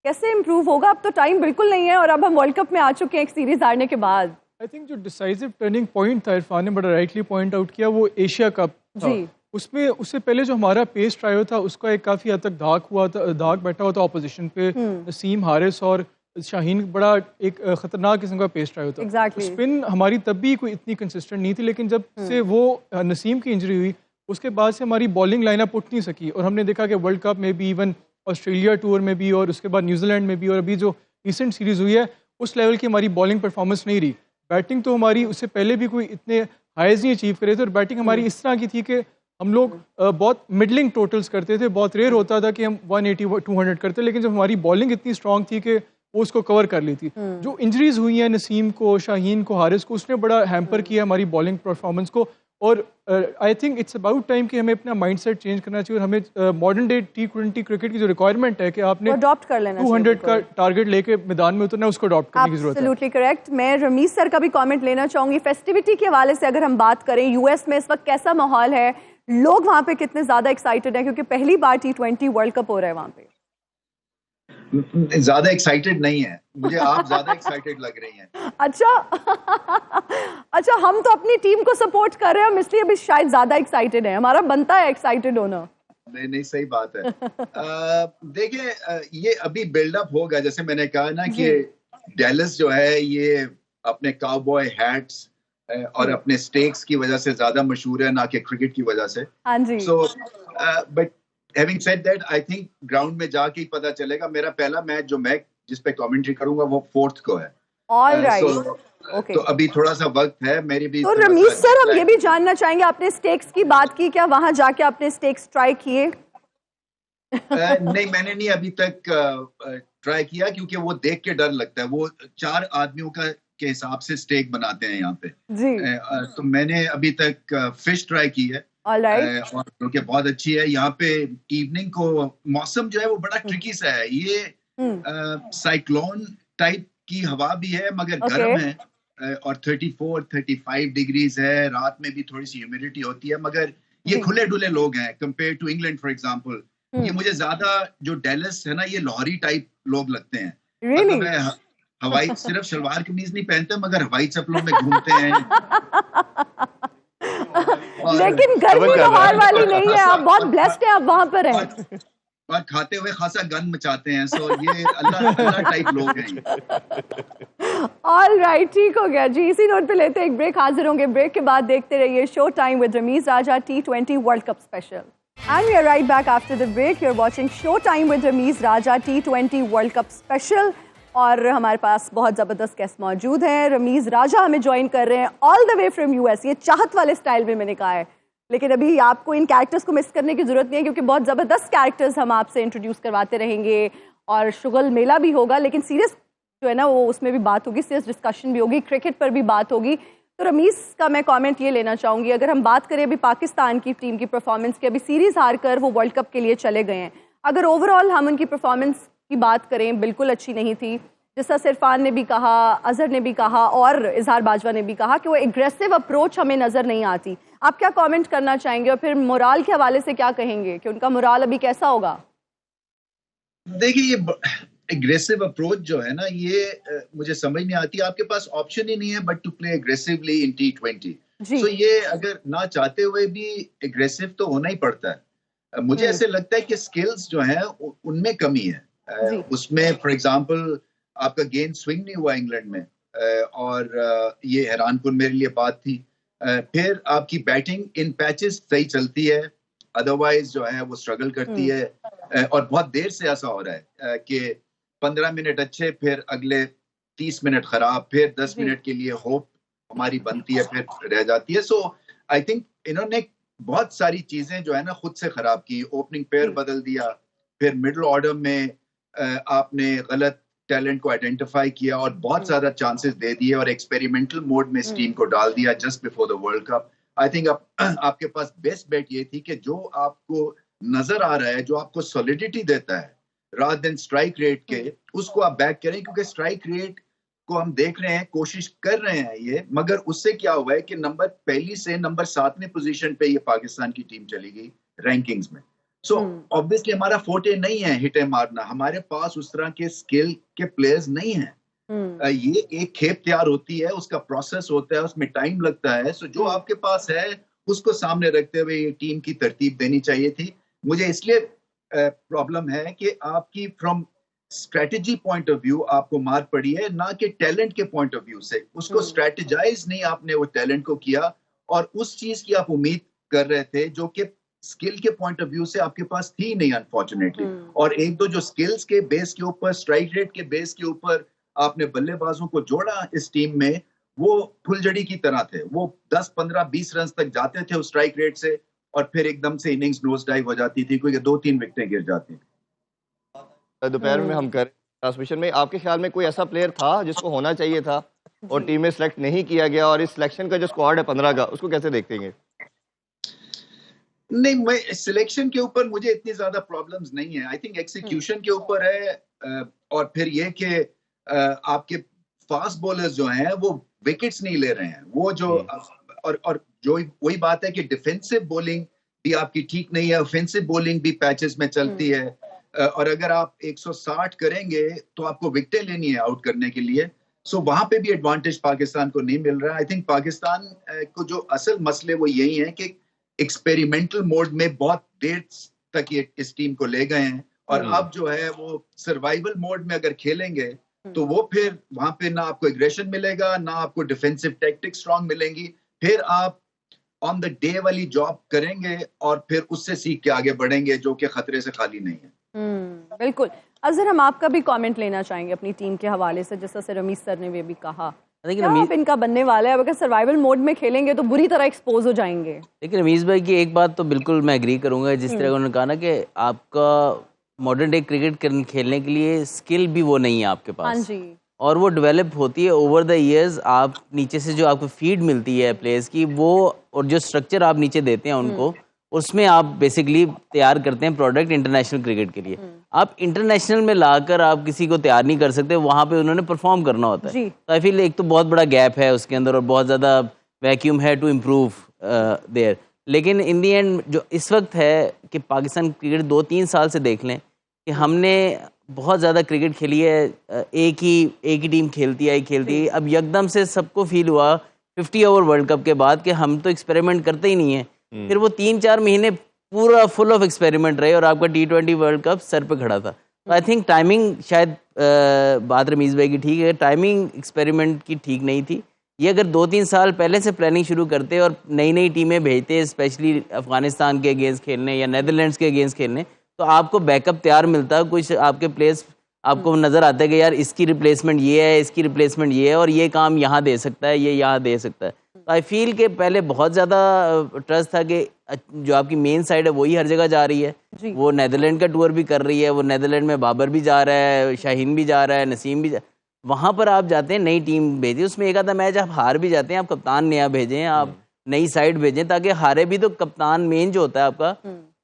कैसे इंप्रूव होगा? अब तो टाइम बिल्कुल नहीं है और अब हम वर्ल्ड कप में आ चुके हैं एक सीरीज हारने के बाद। आई थिंक जो डिसाइसिव टर्निंग पॉइंट था, इरफान ने बड़ा राइटली पॉइंट आउट किया, वो एशिया कप था। उसमें उससे पहले जो हमारा पेस ट्रायल था उसका एक काफी हद तक दाग बैठा हुआ था ऑपोजिशन पे। नसीम, हारिस और शाहीन बड़ा एक खतरनाक किस्म का पेस ट्रायल था। स्पिन हमारी तब भी कोई इतनी कंसिस्टेंट नहीं थी, लेकिन जब से वो नसीम की इंजरी हुई उसके बाद से हमारी बॉलिंग लाइनअप उठ नहीं सकी। और हमने देखा कि वर्ल्ड कप में भी, इवन ऑस्ट्रेलिया टूर में भी, और उसके बाद न्यूजीलैंड में भी, और अभी जो रिसेंट सीरीज हुई है उस लेवल की हमारी बॉलिंग परफॉर्मेंस नहीं रही। बैटिंग तो हमारी उससे पहले भी कोई इतने हाइज नहीं अचीव करे थे, और बैटिंग हमारी इस तरह की थी कि हम लोग बहुत मिडलिंग टोटल्स करते थे। बहुत रेयर होता था कि हम 180-200 करते, लेकिन जब हमारी बॉलिंग इतनी स्ट्रांग थी कि वो उसको कवर कर ली थी। जो इंजरीज हुई हैं नसीम को, शाहीन को, हारिस को, उसने बड़ा हैम्पर किया हमारी बॉलिंग परफॉर्मेंस को। और I think it's about time कि हमें अपना माइंडसेट चेंज करना चाहिए, और हमें मॉडर्न डे T20 क्रिकेट की जो रिक्वायरमेंट है कि आपने अडॉप्ट कर लेना 200 का टारगेट लेके मैदान में उतरना, उसको अडॉप्ट करने की जरूरत है। Absolutely correct. मैं रमीज सर का भी कमेंट लेना चाहूंगी। फेस्टिविटी के हवाले से अगर हम बात करें, यूएस में इस वक्त कैसा माहौल है, लोग वहां पे कितने ज्यादा एक्साइटेड हैं, क्योंकि पहली बार T20 वर्ल्ड कप हो रहा है वहां पे? ज्यादा एक्साइटेड नहीं है, मुझे आप ज्यादा एक्साइटेड लग रही हैं। अच्छा अच्छा, हम तो अपनी टीम को सपोर्ट कर रहे हैं, हम इसलिए भी शायद ज्यादा एक्साइटेड हैं। हमारा बनता है एक्साइटेड होना। नहीं, सही बात है। देखिए, ये अभी बिल्डअप होगा। जैसे मैंने कहा ना कि डैलस जो है ये अपने काउबॉय हैट्स और अपने स्टेक्स की वजह से ज्यादा मशहूर है, ना कि क्रिकेट की वजह से। हाँ जी। So but having said that, I think ground में जाके ही पता चलेगा। मेरा पहला मैच जो मैं जिस पे कमेंट्री करूंगा वो 4th को है। All right, okay. तो अभी थोड़ा सा वक्त है, मेरी भी। तो रमीज सर, हम ये भी जानना चाहेंगे, आपने स्टेक्स की बात की, क्या वहां जाके आपने स्टेक्स ट्राई किए? नहीं, मैंने नहीं अभी तक ट्राई किया, क्योंकि वो देख के डर लगता है। वो 4 आदमियों का के हिसाब से स्टेक बनाते हैं यहाँ पे जी। तो मैंने अभी तक फिश ट्राई की है, और जो कि बहुत अच्छी है। यहाँ पे इवनिंग को मौसम जो है वो बड़ा ट्रिकी सा है। ये साइक्लोन टाइप की हवा भी है, मगर गर्म है, और 34-35 डिग्रीज है। रात में भी थोड़ी सी ह्यूमिडिटी होती है, मगर ये खुले डुले लोग हैं compare to England for example. ये मुझे ज्यादा जो डैलस है ना, ये लाहौरी टाइप लोग लगते हैं। really? मतलब हवाई सिर्फ शलवार कमीज नहीं पहनते, मगर हवाई चप्पलों में घूमते हैं। लेकिन गर्मी लाहौर वाली नहीं है, आप बहुत ब्लेस्ड हैं, आप वहां पर हैं। और खाते हुए खासा गन मचाते हैं। सो ये अल्लाह टाइप लोग हैं। ऑल राइट, ठीक हो गया जी। इसी नोट पे लेते हैं एक ब्रेक, हाजिर होंगे ब्रेक के बाद। देखते रहिए show time with Ramiz Raja T20 world cup special. And we are right back after the break. You're watching Showtime with Ramiz Raja T20 world cup special. और हमारे पास बहुत ज़बरदस्त गेस्ट मौजूद हैं। रमीज राजा हमें ज्वाइन कर रहे हैं all the way from US। ये चाहत वाले स्टाइल में मैंने कहा है। लेकिन अभी आपको इन कैरेक्टर्स को मिस करने की जरूरत नहीं है, क्योंकि बहुत ज़बरदस्त कैरेक्टर्स हम आपसे इंट्रोड्यूस करवाते रहेंगे और शुगल मेला भी होगा, लेकिन सीरियस जो है ना वो उसमें भी बात होगी, सीरियस डिस्कशन भी होगी, क्रिकेट पर भी बात होगी। तो रमीज का मैं कमेंट ये लेना चाहूँगी, अगर हम बात करें अभी पाकिस्तान की टीम की परफॉर्मेंस की, अभी सीरीज़ हार कर वो वर्ल्ड कप के लिए चले गए हैं, अगर ओवरऑल हम उनकी परफॉर्मेंस की बात करें बिल्कुल अच्छी नहीं थी, जैसा सिरफान ने भी कहा, अजहर ने भी कहा और इजहार बाजवा ने भी कहा कि वो एग्रेसिव अप्रोच हमें नज़र नहीं आती। आप क्या कमेंट करना चाहेंगे और फिर मोराल के हवाले से क्या कहेंगे कि उनका मोराल अभी कैसा होगा? देखिए, ये एग्रेसिव अप्रोच जो है ना, ये मुझे समझ नहीं आती। आपके पास ऑप्शन ही नहीं है but to play aggressively in T20। सो ये अगर ना चाहते हुए भी एग्रेसिव तो होना ही पड़ता है। मुझे ऐसे लगता है कि स्किल्स जो हैं उनमें कमी है। उसमें फॉर एग्जांपल आपका गेंद स्विंग नहीं हुआ इंग्लैंड में, और ये हैरानकुन मेरे लिए बात थी। फिर आपकी बैटिंग इन पैचेस सही चलती है, अदरवाइज जो है वो स्ट्रगल करती है। और बहुत देर से ऐसा हो रहा है कि 15 मिनट अच्छे, फिर अगले 30 मिनट खराब, फिर 10 मिनट के लिए होप हमारी बनती है, फिर रह जाती है। सो आई थिंक इन्होंने बहुत सारी चीजें जो है ना खुद से खराब की। ओपनिंग पेयर बदल दिया, फिर मिडिल ऑर्डर में आपने गलत टैलेंट को आइडेंटिफाई किया और बहुत ज्यादा चांसेस दे दिए और एक्सपेरिमेंटल मोड में इस टीम को डाल दिया just before the world cup. I think आपके पास बेस्ट बेट ये थी कि जो आपको नजर आ रहा है, जो आपको सॉलिडिटी देता है रादर देन स्ट्राइक रेट के, उसको आप बैक करें, क्योंकि स्ट्राइक रेट को हम देख रहे हैं, कोशिश कर रहे हैं ये, मगर उससे क्या हुआ है कि नंबर पहली से नंबर 7वें पोजीशन पे ये पाकिस्तान की टीम चली गई रैंकिंग्स में। सो ऑब्वियसली हमारा फोटे नहीं है हिटे मारना, हमारे पास उस तरह के स्किल के प्लेयर्स नहीं हैं। ये एक खेप तैयार होती है, उसका प्रोसेस होता है, उसमें टाइम लगता है। सो जो आपके पास है उसको सामने रखते हुए ये टीम की तरतीब देनी चाहिए थी। मुझे इसलिए प्रॉब्लम है कि आपकी from strategy point of view आपको मार पड़ी है, ना कि टैलेंट के पॉइंट ऑफ व्यू से। उसको स्ट्रेटेजाइज नहीं आपने वो टैलेंट को किया, और उस चीज की आप उम्मीद कर रहे थे जो कि स्किल के पॉइंट ऑफ व्यू से आपके पास थी नहीं, अनफॉर्चुनेटली। और एक दो जो स्किल्स के बेस के ऊपर, स्ट्राइक रेट के बेस के ऊपर आपने बल्लेबाजों को जोड़ा इस टीम में, वो फुलझड़ी की तरह थे। वो 10, 15, 20 रन तक जाते थे उस स्ट्राइक रेट से, और फिर एकदम से इनिंग्स नोज डाइव हो जाती थी, क्योंकि 2-3 विकेटें गिर जाती थी। दोपहर में हम कर ट्रांसमिशन में, आपके ख्याल में कोई ऐसा प्लेयर था जिसको होना चाहिए था और टीम में सिलेक्ट नहीं किया गया, और इस सिलेक्शन का जो स्क्वाड है 15 का, उसको कैसे देखते हैं? नहीं, मैं सिलेक्शन के ऊपर मुझे इतनी ज्यादा प्रॉब्लम्स नहीं है। आई थिंक एक्सिक्यूशन के ऊपर है, और फिर ये कि आपके फास्ट बॉलर्स जो हैं वो विकेट्स नहीं ले रहे हैं। वो जो और जो वही बात है कि डिफेंसिव बॉलिंग भी आपकी ठीक नहीं है, ऑफेंसिव बॉलिंग भी पैचेस में चलती है, और अगर आप 160 करेंगे तो आपको विकेटें लेनी है आउट करने के लिए। सो वहां पे भी एडवांटेज पाकिस्तान को नहीं मिल रहा। आई थिंक पाकिस्तान को जो असल मसले वो यही है कि एक्सपेरिमेंटल मोड में बहुत देर तक ये इस टीम को ले गए हैं, और अब जो है वो सर्वाइवल मोड में अगर खेलेंगे तो वो फिर वहां पे ना आपको एग्रेशन मिलेगा, ना आपको डिफेंसिव टैक्टिक्स स्ट्रांग मिलेंगी। फिर आप ऑन द डे वाली जॉब करेंगे और फिर उससे सीख के आगे बढ़ेंगे, जो कि खतरे से खाली नहीं है। बिल्कुल। अजहर, हम आपका भी कमेंट लेना चाहेंगे अपनी टीम के हवाले से, जैसा से रमीज सर ने भी कहा। क्या इनका बनने वाला है? अगर सर्वाइवल मोड में खेलेंगे तो बुरी तरह एक्सपोज हो जाएंगे। लेकिन रमीज भाई की एक बात तो बिल्कुल मैं एग्री करूंगा, जिस तरह उन्होंने कहा ना कि आपका मॉडर्न डे क्रिकेट खेलने के लिए स्किल भी वो नहीं है आपके पास। हाँ जी। और वो डेवलप होती है ओवर द इयर्स। आप नीचे से जो आपको फीड मिलती है प्लेयर्स की, वो और जो स्ट्रक्चर आप नीचे देते हैं उनको, उसमें आप बेसिकली तैयार करते हैं प्रोडक्ट इंटरनेशनल क्रिकेट के लिए। आप इंटरनेशनल में लाकर आप किसी को तैयार नहीं कर सकते, वहाँ पे उन्होंने परफॉर्म करना होता है। तो आई फील एक तो बहुत बड़ा गैप है उसके अंदर और बहुत ज़्यादा वैक्यूम है टू इम्प्रूव देयर। लेकिन इन दी एंड जो इस वक्त है कि पाकिस्तान क्रिकेट 2-3 साल से देख लें कि हमने बहुत ज़्यादा क्रिकेट खेली है, एक ही टीम खेलती है। अब यकदम से सबको फील हुआ 50 ओवर वर्ल्ड कप के बाद कि हम तो एक्सपेरिमेंट करते ही नहीं है। फिर वो 3-4 महीने पूरा फुल ऑफ एक्सपेरिमेंट रहे और आपका T20 वर्ल्ड कप सर पे खड़ा था। तो आई थिंक टाइमिंग, शायद बात रमीज भाई की ठीक है, टाइमिंग एक्सपेरिमेंट की ठीक नहीं थी। ये अगर 2-3 साल पहले से प्लानिंग शुरू करते और नई टीमें भेजते, स्पेशली अफगानिस्तान के अगेंस्ट खेलने या नेदरलैंड्स के अगेंस्ट खेलने, तो आपको बैकअप तैयार मिलता। कुछ आपके प्लेयर्स आपको नज़र आता है कि यार इसकी रिप्लेसमेंट ये है, इसकी रिप्लेसमेंट ये है, और ये काम यहाँ दे सकता है, ये यहाँ दे सकता है। तो आई फील कि पहले बहुत ज़्यादा ट्रस्ट था कि जो आपकी मेन साइड है वही हर जगह जा रही है। जी। वो नेदरलैंड का टूर भी कर रही है, वो नेदरलैंड में बाबर भी जा रहा है, शाहीन भी जा रहा है, नसीम भी वहाँ पर आप जाते हैं, नई टीम भेजें, उसमें एक आधा मैच आप हार भी जाते हैं, आप कप्तान नया भेजें, आप नई साइड भेजें, ताकि हारे भी तो कप्तान मेन जो होता है आपका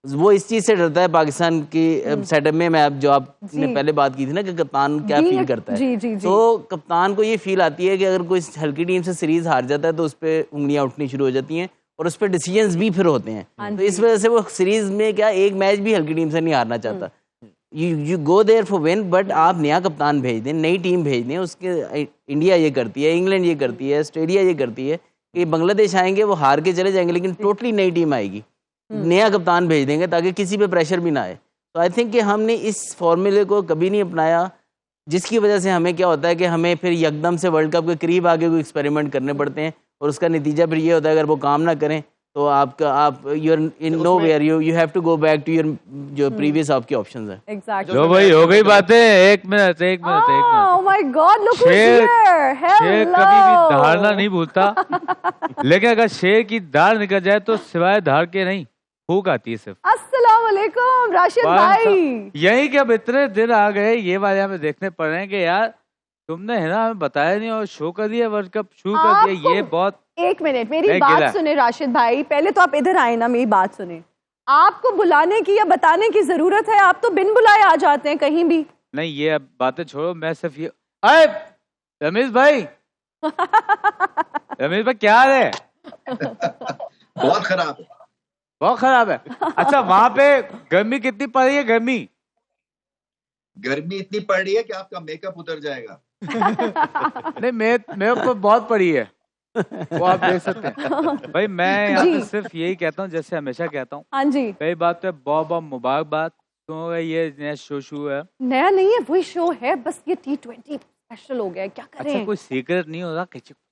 वो इस चीज़ से डरता है। पाकिस्तान की सेटअप में मैं जो आपने पहले बात की थी ना कि कप्तान क्या फील करता है, जी, जी, जी। तो कप्तान को ये फील आती है कि अगर कोई हल्की टीम से सीरीज हार जाता है तो उस पर उंगलियां उठनी शुरू हो जाती हैं और उस पर डिसीजंस भी फिर होते हैं। तो इस वजह से वो सीरीज में क्या एक मैच भी हल्की टीम से नहीं हारना चाहता। You go there for win, but आप नया कप्तान भेज दें, नई टीम भेज दें। उसके इंडिया ये करती है, इंग्लैंड ये करती है, ऑस्ट्रेलिया ये करती है कि बांग्लादेश आएंगे वो हार के चले जाएंगे, लेकिन टोटली नई टीम आएगी, नया कप्तान भेज देंगे ताकि किसी पे प्रेशर भी ना आए। तो आई थिंक कि हमने इस फॉर्मूले को कभी नहीं अपनाया, जिसकी वजह से हमें क्या होता है कि हमें फिर यकदम से वर्ल्ड कप के करीब आगे कोई एक्सपेरिमेंट करने पड़ते हैं और उसका नतीजा फिर ये होता है अगर वो काम ना करें तो आप you are in nowhere, you have to go back to your जो प्रीवियस आपके ऑप्शंस है। एग्जैक्टली। लो भाई हो गई बातें, एक minute oh my God, look who शेर हियर। शेर कभी भी धारना नहीं भूलता, लेकिन अगर शेर की धार निकल जाए तो सिवाय धार के नहीं फूक आती है सिर्फ। अस्सलाम वालेकुम राशिद भाई। यही कि अब इतने दिन आ गए ये वाले हमें देखने पड़ रहे हैं कि यार तुमने है ना हमें बताया नहीं और शो कर दिया, वर्ल्ड कप शुरू कर दिया। ये बहुत एक मिनट मेरी नहीं, बात गिला। सुने राशिद भाई, पहले तो आप इधर आए ना, मेरी बात सुने। आपको बुलाने की या बताने की जरूरत है? आप तो बिन बुलाए आ जाते हैं कहीं भी। नहीं, ये अब बातें छोड़ो, मैं सिर्फ ये अरे रमेश भाई रमेश भाई क्या हाल है? बहुत खराब है। बहुत खराब है। अच्छा वहां पे गर्मी कितनी पड़ रही है? गर्मी इतनी पड़ रही है कि आपका मेकअप उतर जाएगा। नहीं मेरे ऊपर बहुत पड़ी है, वो आप देख सकते हैं। भाई मैं यहाँ पे सिर्फ यही कहता हूँ जैसे हमेशा कहता हूँ, हाँ जी, पहली बात तो बहुत बहुत मुबारकबाद, तो ये नया शो है। नया नहीं है, वही शो है, बस ये T20 स्पेशल हो गया है, क्या करें। अच्छा कोई सीक्रेट नहीं होता?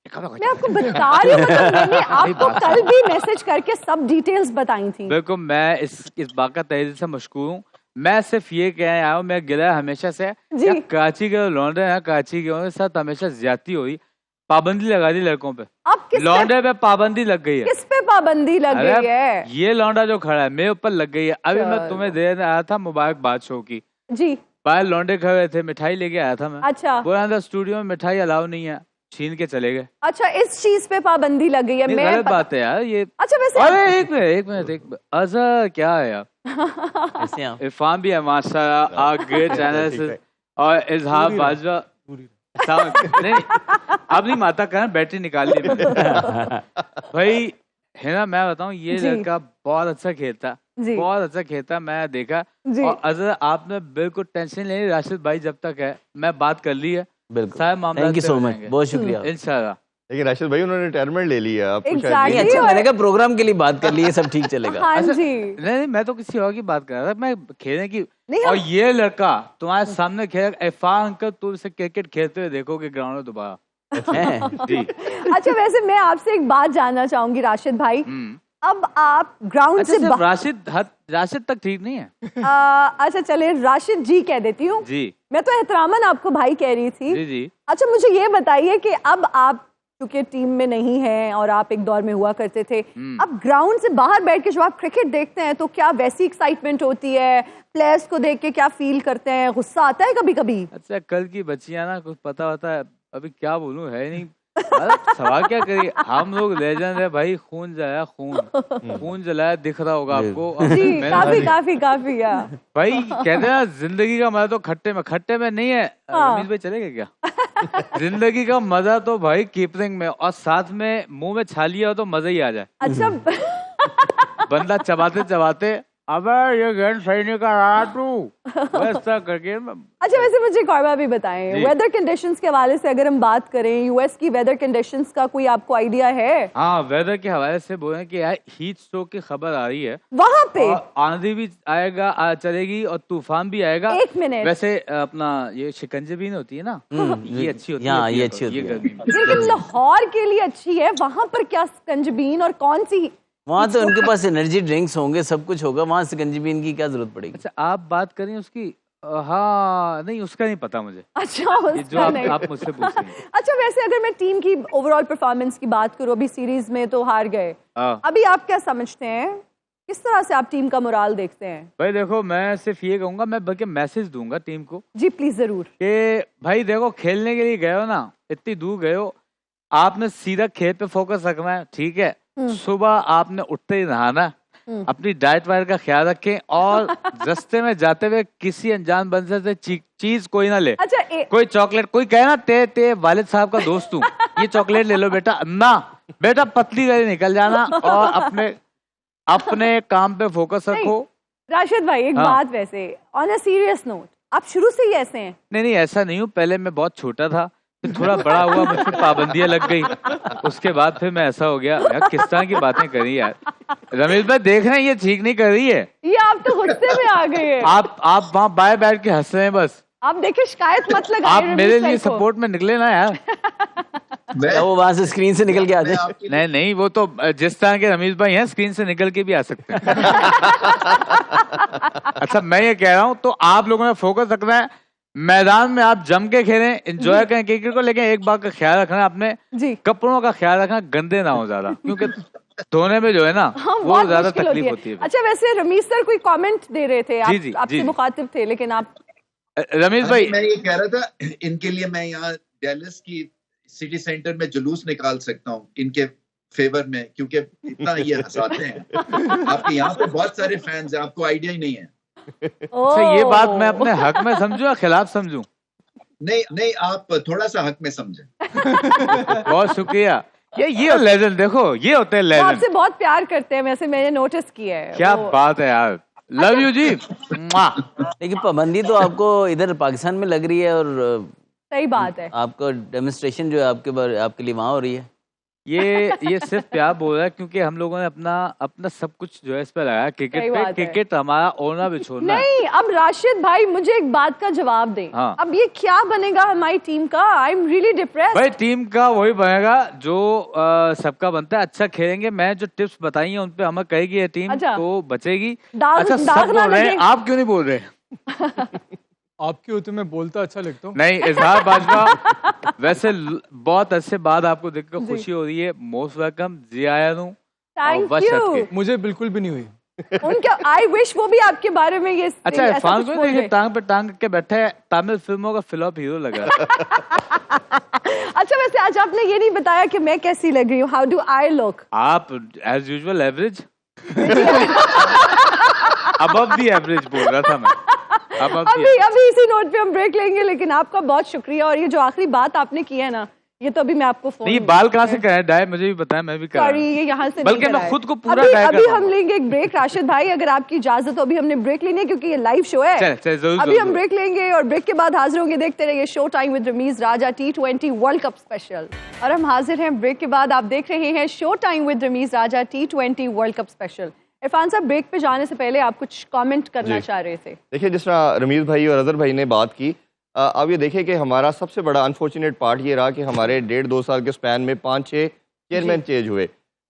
मैं आपको बता रही हूँ, मतलब मैंने आपको कल भी मैसेज करके सब डिटेल्स बताई थी। बिल्कुल, मैं इस बात का तहे दिल से मशकूर हूँ। मैं सिर्फ ये कह आया हूँ, मैं गिला है हमेशा से जी। या कराची के लौंडे हैं, कराची के साथ हमेशा ज्यादती हो रही, पाबंदी लगा दी लड़कों पे। अब लौंडे पे पाबंदी लग गई है। किस पे पाबंदी लग अरे गई है? ये लौंडा जो खड़ा है मेरे ऊपर लग गई है। अभी मैं चलो। तुम्हें देने आया था मुबारकबाद शो की, जी, बाहर लौंडे खड़े थे, मिठाई लेके आया था मैं। अच्छा बोला अंदर स्टूडियो में मिठाई अलाउ नहीं है, छीन के चले गए। अच्छा, इस चीज पे पाबंदी लग गई है। नहीं, मैं गलत बात है यार ये। अच्छा वैसे अरे एक मिनट अच्छा क्या है यार, ऐसे आप इरफान भी है माशाल्लाह, आगे चैनल से, और इजहार बाजवा नहीं अब नहीं माता कहना, बैटरी निकाल ली मैंने। भाई है ना, मैं बताऊं ये जी। लड़का बहुत अच्छा खेलता, जी। बहुत अच्छा खेलता, मैं देखा। जी। और अजहर आपने बिल्कुल टेंशन नहीं, राशिद भाई जब तक है मैं बात कर ली है, बिल्कुल। सारे मामला थैंक यू सो मच, बहुत शुक्रिया। इंशाल्लाह। लेकिन राशिद भाई उन्होंने रिटायरमेंट ले ली है, आपको शायद Exactly। नहीं, अच्छा मैंने कहा प्रोग्राम के लिए बात कर ली है, सब ठीक चलेगा। हाँ अच्छा, जी, नहीं मैं तो किसी और की बात कर रहा था, मैं खेलने की। नहीं, और ये लड़का तुम्हारे सामने खेल, इरफान अंकल तुम इसे क्रिकेट खेलते हुए देखोगे ग्राउंड में दोबारा। हैं? जी। अच्छा वैसे मैं आपसे एक बात जानना चाहूंगी राशिद भाई, अब आप ग्राउंड अच्छा से सिर्फ राशिद तक ठीक नहीं है? अच्छा चले राशिद जी कह देती हूँ, जी मैं तो एहतरामन आपको भाई कह रही थी। जी जी। अच्छा मुझे ये बताइए कि अब आप क्योंकि टीम में नहीं हैं और आप एक दौर में हुआ करते थे, अब ग्राउंड से बाहर बैठ के जब आप क्रिकेट देखते हैं तो क्या वैसी एक्साइटमेंट होती है? प्लेयर्स को देख के क्या फील करते हैं? गुस्सा आता है कभी कभी? अच्छा कल की बच्चियां ना कुछ पता होता है, अभी क्या बोलूं है नहीं। अरे, सवाल क्या करिए, हम लोग लेजेंड है भाई, खून जलाया, खून जलाया दिख रहा होगा आपको। जी, मैंने काफी काफी काफी या भाई कहते हैं ना जिंदगी का मजा तो खट्टे में नहीं है। हाँ। रमीज भाई चलेगा क्या? जिंदगी का मजा तो भाई कीपरिंग में, और साथ में मुंह में छालिया हो तो मजा ही आ जाए। अच्छा बंदा चबाते चबाते अबे ये गेंद सही नहीं कर रहा तू, वैसा करके। अच्छा वैसे मुझे एक और बात भी बताएं, जी। वेदर कंडीशंस के हवाले से अगर हम बात करें, यूएस की वेदर कंडीशंस का कोई आपको आइडिया है? हाँ वेदर के हवाले से बोले कि यार हीट स्ट्रोक की खबर आ रही है, वहां पे और आंधी भी आएगा, चलेगी, और तूफान भी आएगा। एक मिनट। वैसे अपना ये शिकंजबीन होती है ना, ये अच्छी होती है, हाँ, ये अच्छी होती है। गर्मी में। लेकिन लाहौर के लिए अच्छी है, वहां पर क्या स्कंजबीन और कौन सी? वहाँ तो उनके पास एनर्जी ड्रिंक्स होंगे, सब कुछ होगा, वहाँ सिकंजीबीन की क्या जरूरत पड़ेगी? अच्छा आप बात करें उसकी, हाँ नहीं उसका नहीं पता मुझे, अच्छा ये जो उसका नहीं। आप मुझसे पूछ रही हैं। अच्छा वैसे अगर मैं टीम की ओवरऑल परफॉर्मेंस की बात करूं, अभी सीरीज में तो हार गए, हाँ। अभी आप क्या समझते हैं, किस तरह से आप टीम का मोराल देखते हैं? भाई देखो मैं सिर्फ ये कहूंगा, मैं बल्कि मैसेज दूंगा टीम को जी प्लीज जरूर। कि भाई देखो खेलने के लिए गए हो ना, इतनी दूर गए हो, आपने सीधा खेल पे फोकस रखना है, ठीक है। सुबह आपने उठते ही नहाना, अपनी डाइट वाइट का ख्याल रखें, और रास्ते में जाते हुए किसी अनजान बंदे से चीज कोई ना ले। अच्छा कोई चॉकलेट, कोई कहे ना ते वालिद साहब का दोस्त हूँ, ये चॉकलेट ले लो बेटा, ना बेटा पतली गली निकल जाना और अपने काम पे फोकस रखो। राशिद भाई एक हाँ। बात, वैसे ऑन अ सीरियस नोट, आप शुरू से ही ऐसे हैं? नहीं ऐसा नहीं हूँ, पहले मैं बहुत छोटा था, फिर थोड़ा बड़ा हुआ, मुझ पर पाबंदियां लग गई, उसके बाद फिर मैं ऐसा हो गया। यार किस तरह की बातें करी यार, रमेश भाई देख रहे हैं ये ठीक नहीं कर रही है। ये आप तो गुस्से में आ गए हैं। आप वहाँ बाय बैठ के हंस रहे हैं बस, आप देखिए शिकायत मत लगाइए आप रमीज मेरे सर लिए को। सपोर्ट में निकले ना यार। क्या वो वहां से स्क्रीन से निकल के आ मैं जाए? आपके लिए- नहीं वो तो जिस तरह के रमेश भाई हैं स्क्रीन से निकल के भी आ सकते हैं। अच्छा मैं ये कह रहा हूँ, तो आप लोगों ने फोकस रखना है, मैदान में आप जम के खेलें, एंजॉय करें क्रिकेट को, लेकिन एक बात का ख्याल रखना है, अपने जी कपड़ों का ख्याल रखना, गंदे ना हो ज्यादा, क्योंकि धोने में जो है ना हाँ, वो बहुत ज्यादा मुश्किल तकलीफ होती है। अच्छा वैसे रमीज सर कोई कमेंट दे रहे थे, जी, जी, आपसे जी। मुखातिब थे, लेकिन आप रमेश भाई मैं ये कह रहा था, इनके लिए मैं यहाँ डैलस की सिटी सेंटर में जुलूस निकाल सकता हूँ इनके फेवर में, क्योंकि इतना ये हंसाते हैं। आपके यहाँ पे बहुत सारे फैंस हैं, आपको आइडिया ही नहीं है। अच्छा ये बात मैं ओह। अपने हक में समझूं या खिलाफ समझूं? नहीं आप थोड़ा सा हक में समझें। बहुत शुक्रिया। ये लेजेंड देखो, ये होते हैं वो लेजेंड। आपसे बहुत प्यार करते हैं, वैसे मैंने नोटिस किया है। क्या वो- बात है यार, लव यू जी। मुआ। लेकिन पाबंदी तो आपको इधर पाकिस्तान में लग रही है, और सही बात है। आपका डेमोन्स्ट्रेशन जो है आपके लिए वहाँ हो रही है। ये सिर्फ प्यार बोल रहा है, क्योंकि हम लोगों ने अपना सब कुछ जो है इस पे लगाया, सही क्रिकेट बात पे। है। क्रिकेट हमारा ओढ़ना बिछोड़ना है। नहीं अब राशिद भाई मुझे एक बात का जवाब दें, हाँ। अब ये क्या बनेगा हमारी टीम का? I am really depressed. भाई टीम का वही बनेगा जो सबका बनता है, अच्छा खेलेंगे। मैं जो टिप्स बताई हैं उन पे अमल करेगी ये टीम, अच्छा। तो बचेगी। दाग- अच्छा दाग सब ना बोल रहे हैं, लगे। आप क्यों नहीं बोल रहे? आपके होते मैं बोलता अच्छा लगता हूँ। नहीं इजहार बाजवा, वैसे बहुत अच्छे बाद आपको देखकर खुशी हो रही है। मोस्ट वेलकम जियानु। Thank you. मुझे बिल्कुल भी नहीं हुई। उनका आई विश वो भी आपके बारे में ये अच्छा ऐसा इरफान कुछ को बोल देखिए दे। टांग पे टांग के बैठा है, तमिल फिल्मों का फ्लॉप हीरो लग रहा है। अच्छा वैसे आज आपने ये नहीं बताया कि मैं कैसी लग रही हूँ, हाउ डू आई लुक? आप as usual average, above the average बोल रहा था मैं, above the अभी अभी इसी नोट पे हम ब्रेक लेंगे, लेकिन आपका बहुत शुक्रिया। और ये जो आखिरी बात आपने की है ना, ये तो अभी मैं आपको फोन नहीं बाल कहाँ से कराए डाय, मुझे भी बताया, मैं भी करा। सॉरी ये यहाँ से बल्कि नहीं मैं कराए। खुद को पूरा अभी डाय अभी करता हम हूँ। लेंगे एक ब्रेक राशिद भाई, अगर आपकी इजाजत हो। अभी हमने ब्रेक लेनी है क्योंकि ये लाइव शो है। चल जरूर अभी जरूर। हम ब्रेक लेंगे और ब्रेक के बाद हाजिर होंगे। देखते रहिए show time with Ramiz Raja T20 world cup special. और हम हाजिर हैं ब्रेक के बाद। आप देख रहे हैं show time with Ramiz Raja T20 world cup special. Irfan साहब ब्रेक पे जाने से पहले आप कुछ कमेंट करना चाह रहे थे। देखिए जिस तरह रमीज भाई और अजहर भाई ने बात की, अब ये देखिए कि हमारा सबसे बड़ा अनफॉर्चुनेट पार्ट ये रहा कि हमारे 1.5-2 साल के स्पैन में 5-6 चेयरमैन चेंज हुए।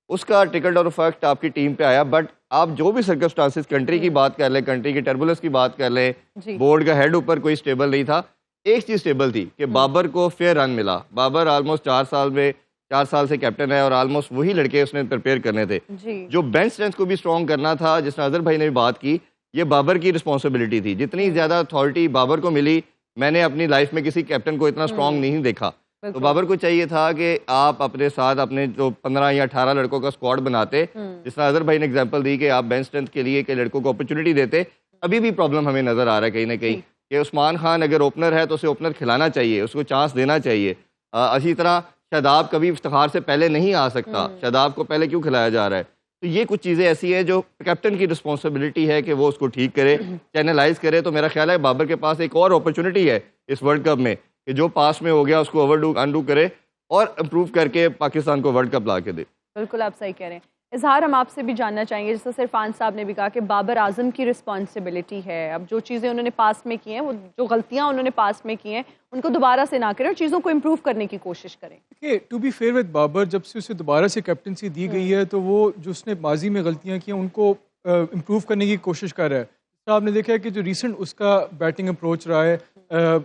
उसका टिकट और इफेक्ट आपकी टीम पे आया। बट आप जो भी सर्कमस्टांसिस, कंट्री की बात कर लें, कंट्री की टर्बुलेंस की बात कर लें, जी। बोर्ड का हेड ऊपर कोई स्टेबल नहीं था। एक चीज़ स्टेबल थी कि बाबर को फेयर रन मिला। बाबर ऑलमोस्ट 4 साल से कैप्टन है और ऑलमोस्ट वही लड़के उसने प्रिपेयर करने थे। जी जो बेंच स्ट्रेंथ को भी स्ट्रॉन्ग करना था, जिस तरह अजहर भाई ने भी बात की, ये बाबर की रिस्पॉन्सिबिलिटी थी। जितनी ज़्यादा अथॉरिटी बाबर को मिली, मैंने अपनी लाइफ में किसी कैप्टन को इतना स्ट्रॉन्ग नहीं देखा। तो बाबर को चाहिए था कि आप अपने साथ अपने जो 15 या 18 लड़कों का स्क्वाड बनाते, जिस तरह अजहर भाई ने एग्जांपल दी कि आप बेंच स्ट्रेंथ के लिए के लड़कों को अपॉर्चुनिटी देते। अभी भी प्रॉब्लम हमें नज़र आ रहा है कहीं ना कहीं कि उस्मान खान अगर ओपनर है तो उसे ओपनर खिलाना चाहिए, उसको चांस देना चाहिए। इसी तरह शादाब कभी इफ्तिखार से पहले नहीं आ सकता, शादाब को पहले क्यों खिलाया जा रहा है? तो ये कुछ चीज़ें ऐसी हैं जो कैप्टन की रिस्पॉन्सिबिलिटी है कि वो उसको ठीक करे, चैनलाइज करे। तो मेरा ख्याल है बाबर के पास एक और अपॉर्चुनिटी है इस वर्ल्ड कप में कि जो पास में हो गया उसको ओवरडू अनडू करे और इम्प्रूव करके पाकिस्तान को वर्ल्ड कप ला के दे। बिल्कुल आप सही कह रहे हैं। इजहार हम आपसे भी जानना चाहेंगे, जैसे इरफान साहब ने भी कहा कि बाबर आजम की रिस्पॉन्सिबिलिटी है। अब जो चीज़ें उन्होंने पास में की हैं, वो जो गलतियां उन्होंने पास में की हैं, उनको दोबारा से ना करें और चीज़ों को इम्प्रूव करने की कोशिश करें। देखिए to be fair with Babar, जब से उसे दोबारा से कैप्टनसी दी गई है तो वो जो उसने माजी में गलतियां की हैं उनको इम्प्रूव करने की कोशिश कर रहा है। तो आपने देखा है कि जो रीसेंट उसका बैटिंग अप्रोच रहा है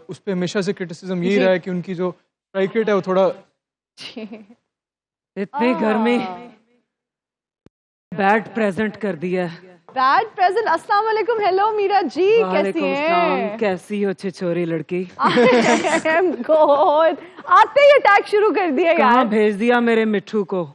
उस पर हमेशा से क्रिटिसिज्म यही रहा है कि उनकी जो स्ट्राइक रेट है वो थोड़ा इतनी गर्मी बैट प्रेजेंट कर दिया है। Bad present. अस्सलाम वालेकुम। हेलो मीरा जी, कैसी वालेकुम हैं? सलाम, कैसी हो छिछोरी लड़की? God, आते ही अटैक शुरू कर दिया कहाँ यार। भेज दिया मेरे मिट्ठू को?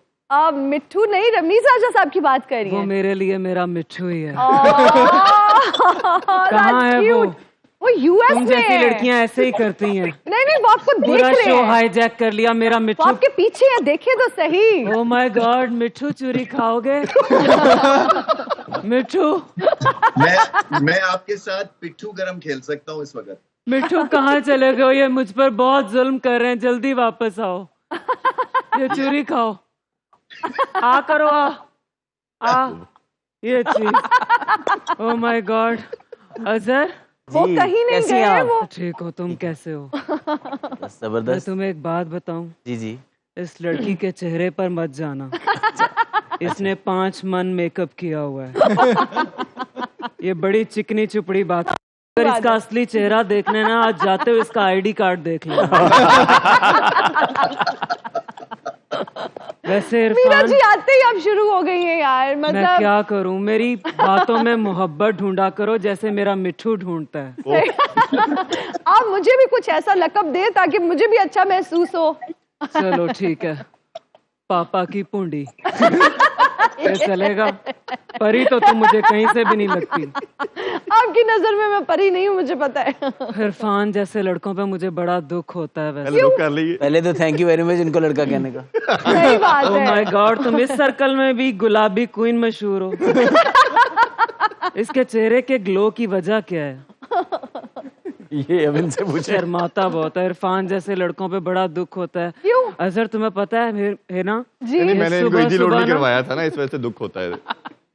मिट्ठू नहीं, रमीज राजा साहब की बात कर रही वो हैं। मेरे लिए मेरा मिट्ठू ही है। कहाँ कहाँ है वो? वो यूएस तुम में जैसी है। लड़कियां ऐसे ही करती हैं। नहीं नहीं, वो आपको देख पूरा रहे शो हैं। हाईजैक कर लिया मेरा वो मिट्ठू। आपके पीछे है, देखिए तो सही। ओ माय गॉड, मिट्ठू चूरी खाओगे? मिट्ठू, मैं आपके साथ पिट्ठू गरम खेल सकता हूँ इस वक्त। मिट्ठू कहाँ चले गए? ये मुझ पर बहुत जुल्म कर रहे हैं, जल्दी वापस आओ। ये चूरी खाओ। आ करो, आ ये चीज। ओ माय गॉड। अजहर, वो कहीं नहीं कैसी गए हैं हैं आप? वो। ठीक हो तुम? कैसे हो? मैं जबरदस्त। तुम्हें एक बात बताऊं, जी जी। इस लड़की के चेहरे पर मत जाना। इसने 5 मन मेकअप किया हुआ है। ये बड़ी चिकनी चुपड़ी बात है। अगर इसका असली चेहरा देखने ना आज जाते हो, इसका आईडी कार्ड देख लेना। वैसे मीरा इरफान, जी आते ही आप शुरू हो गई हैं यार। मैं मतलब क्या करूं? मेरी बातों में मोहब्बत ढूंढा करो जैसे मेरा मिट्ठू ढूंढता है। आप मुझे भी कुछ ऐसा लकब दे ताकि मुझे भी अच्छा महसूस हो। चलो ठीक है, पापा की पूंडी। ये चलेगा? परी तो तुम मुझे कहीं से भी नहीं लगती। आपकी नजर में मैं परी नहीं हूँ, मुझे पता है। इरफान जैसे लड़कों पे मुझे बड़ा दुख होता है। वैसे हेलो कर लीजिए। पहले तो थैंक यू वेरी मच इनको लड़का कहने का। सही बात ओह है। माय गॉड, तुम इस सर्कल में भी गुलाबी क्वीन मशहूर हो। इसके चेहरे के ग्लो की वजह क्या है? ये अब इनसे पूछे। शर्माता बहुत है। इरफान जैसे लड़कों पे बड़ा दुख होता है। क्यों? अजहर तुम्हें पता है ना? जी नहीं, मैंने इनको सुबह इजी लोड सुबह भी ना- करवाया था ना, इस वजह से दुख होता है।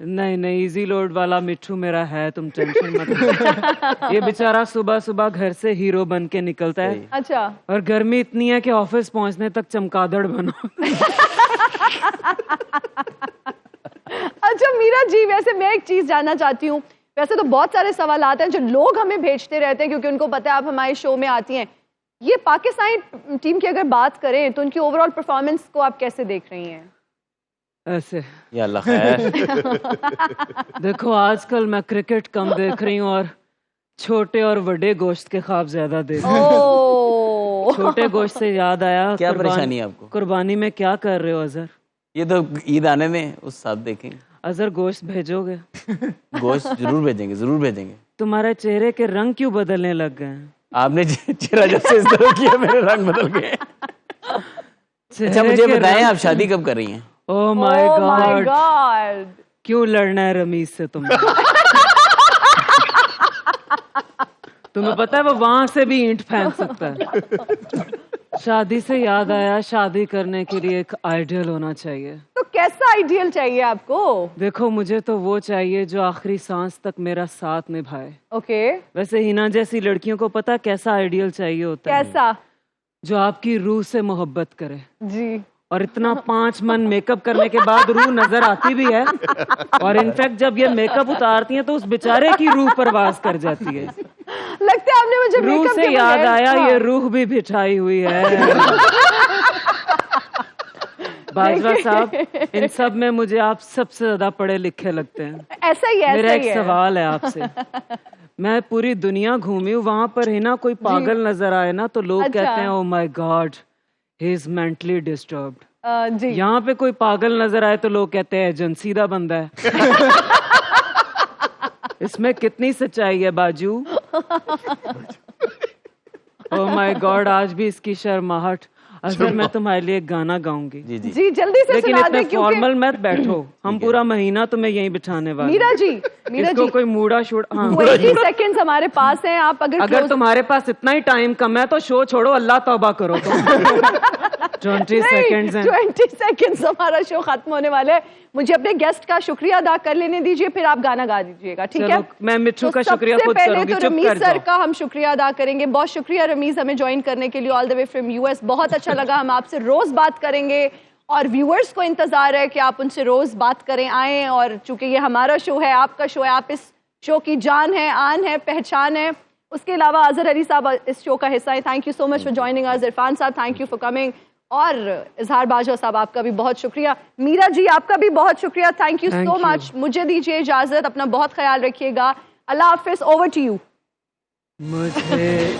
नहीं नहीं, इजी लोड वाला मिट्ठू मेरा है, तुम टेंशन मत लो। ये बेचारा सुबह सुबह घर से हीरो बन के निकलता है, अच्छा। और गर्मी इतनी है कि ऑफिस पहुंचने तक चमगादड़ बनो। अच्छा मीरा जी, वैसे मैं एक चीज जानना चाहती हूँ। वैसे तो बहुत सारे सवाल आते हैं जो लोग हमें भेजते रहते हैं, क्योंकि उनको पता है आप हमारे शो में आती हैं। ये पाकिस्तानी टीम की अगर बात करें तो उनकी ओवरऑल परफॉर्मेंस को आप कैसे देख रही हैं? ऐसे या अल्लाह खैर। देखो, आजकल मैं क्रिकेट कम देख रही हूँ और छोटे और बड़े गोश्त के ख्वाब ज्यादा देख रही हूँ। ओह। छोटे गोश्त से याद आया, क्या परेशानी है आपको? कुर्बानी में क्या कर रहे हो अजहर? ये तो ईद आने में उस साथ देखेंगे। अजहर गोश्त भेजोगे? गोश्त जरूर भेजेंगे, जरूर भेजेंगे। तुम्हारे चेहरे के रंग क्यों बदलने लग गए हैं? आपने चेहरा जब से इस तरह किया मेरे रंग बदल गए। अच्छा चेहरे मुझे के बताएं, रंग- आप शादी कब कर रही हैं? Oh my Oh my God, God। क्यों लड़ना है रमीज से तुमने? तुम्हें पता है वो वहां से भी ईंट फेंक सकता है। शादी से याद आया, शादी करने के लिए एक आइडियल होना चाहिए। तो कैसा आइडियल चाहिए आपको? देखो, मुझे तो वो चाहिए जो आखिरी सांस तक मेरा साथ निभाए। ओके। वैसे हिना जैसी लड़कियों को पता है कैसा आइडियल चाहिए होता है? कैसा? जो आपकी रूह से मोहब्बत करे। जी। और इतना 5 मन मेकअप करने के बाद रूह नजर आती भी है, और इनफैक्ट जब ये मेकअप उतारती हैं तो उस बेचारे की रूह परवाज कर जाती है। लगता है आपने मुझे रूह makeup से के याद बगैर- आया, हाँ। ये रूह भी बिठाई हुई है। बाजवा साहब, इन सब में मुझे आप सबसे ज्यादा पढ़े लिखे लगते हैं। ऐसा ही है, मेरा ऐसा एक ही है। सवाल है आपसे। मैं पूरी दुनिया घूमी हूँ, वहां पर है ना कोई पागल नजर आए ना तो लोग अच्छा। कहते हैं oh my God, he is mentally disturbed. जी। यहाँ पे कोई पागल नजर आए तो लोग कहते हैं एजेंसी दा बंदा है। इसमें कितनी सच्चाई है बाजू? ओह माय गॉड, आज भी इसकी शर्माहट। अजहर, मैं तुम्हारे लिए एक गाना गाऊंगी, जी जी। जी जल्दी से लेकिन सुना इतने दें क्योंकि फॉर्मल मत बैठो, हम पूरा महीना तुम्हें यहीं बिठाने वाले मीरा हैं। जी, मीरा इसको जी, कोई मूड़ा शूड़ा, हाँ। 20 सेकंड्स हमारे पास हैं। आप अगर अगर close- तुम्हारे पास इतना ही टाइम कम है तो शो छोड़ो, अल्लाह तौबा करो तुम। 20 सेकंड्स हैं। 20 सेकंड्स हमारा शो खत्म होने वाला है। मुझे अपने गेस्ट का शुक्रिया अदा कर लेने दीजिए, फिर आप गाना गा दीजिएगा, ठीक है? चलो, मैं मिट्ठू का शुक्रिया सबसे खुद पहले करूंगी, तो चुप रमीज कर सर जाओ। का हम शुक्रिया अदा करेंगे। बहुत शुक्रिया रमीज, हमें ज्वाइन करने के लिए all the way from US. बहुत अच्छा लगा, हम आपसे रोज बात करेंगे और व्यूअर्स को इंतजार है कि आप उनसे रोज बात करें, आएं। और चूंकि ये हमारा शो है, आपका शो है, आप इस शो की जान है, आन है, पहचान है। उसके अलावा अजहर अली साहब इस शो का हिस्सा है। Thank you so much for joining us. Irfan साहब, थैंक यू फॉर कमिंग। और इजहार बाजवा साहब, आपका भी बहुत शुक्रिया। मीरा जी, आपका भी बहुत शुक्रिया। Thank you so much. मुझे दीजिए इजाजत, अपना बहुत ख्याल रखिएगा। अल्लाह हाफिज। Over to you. मुझे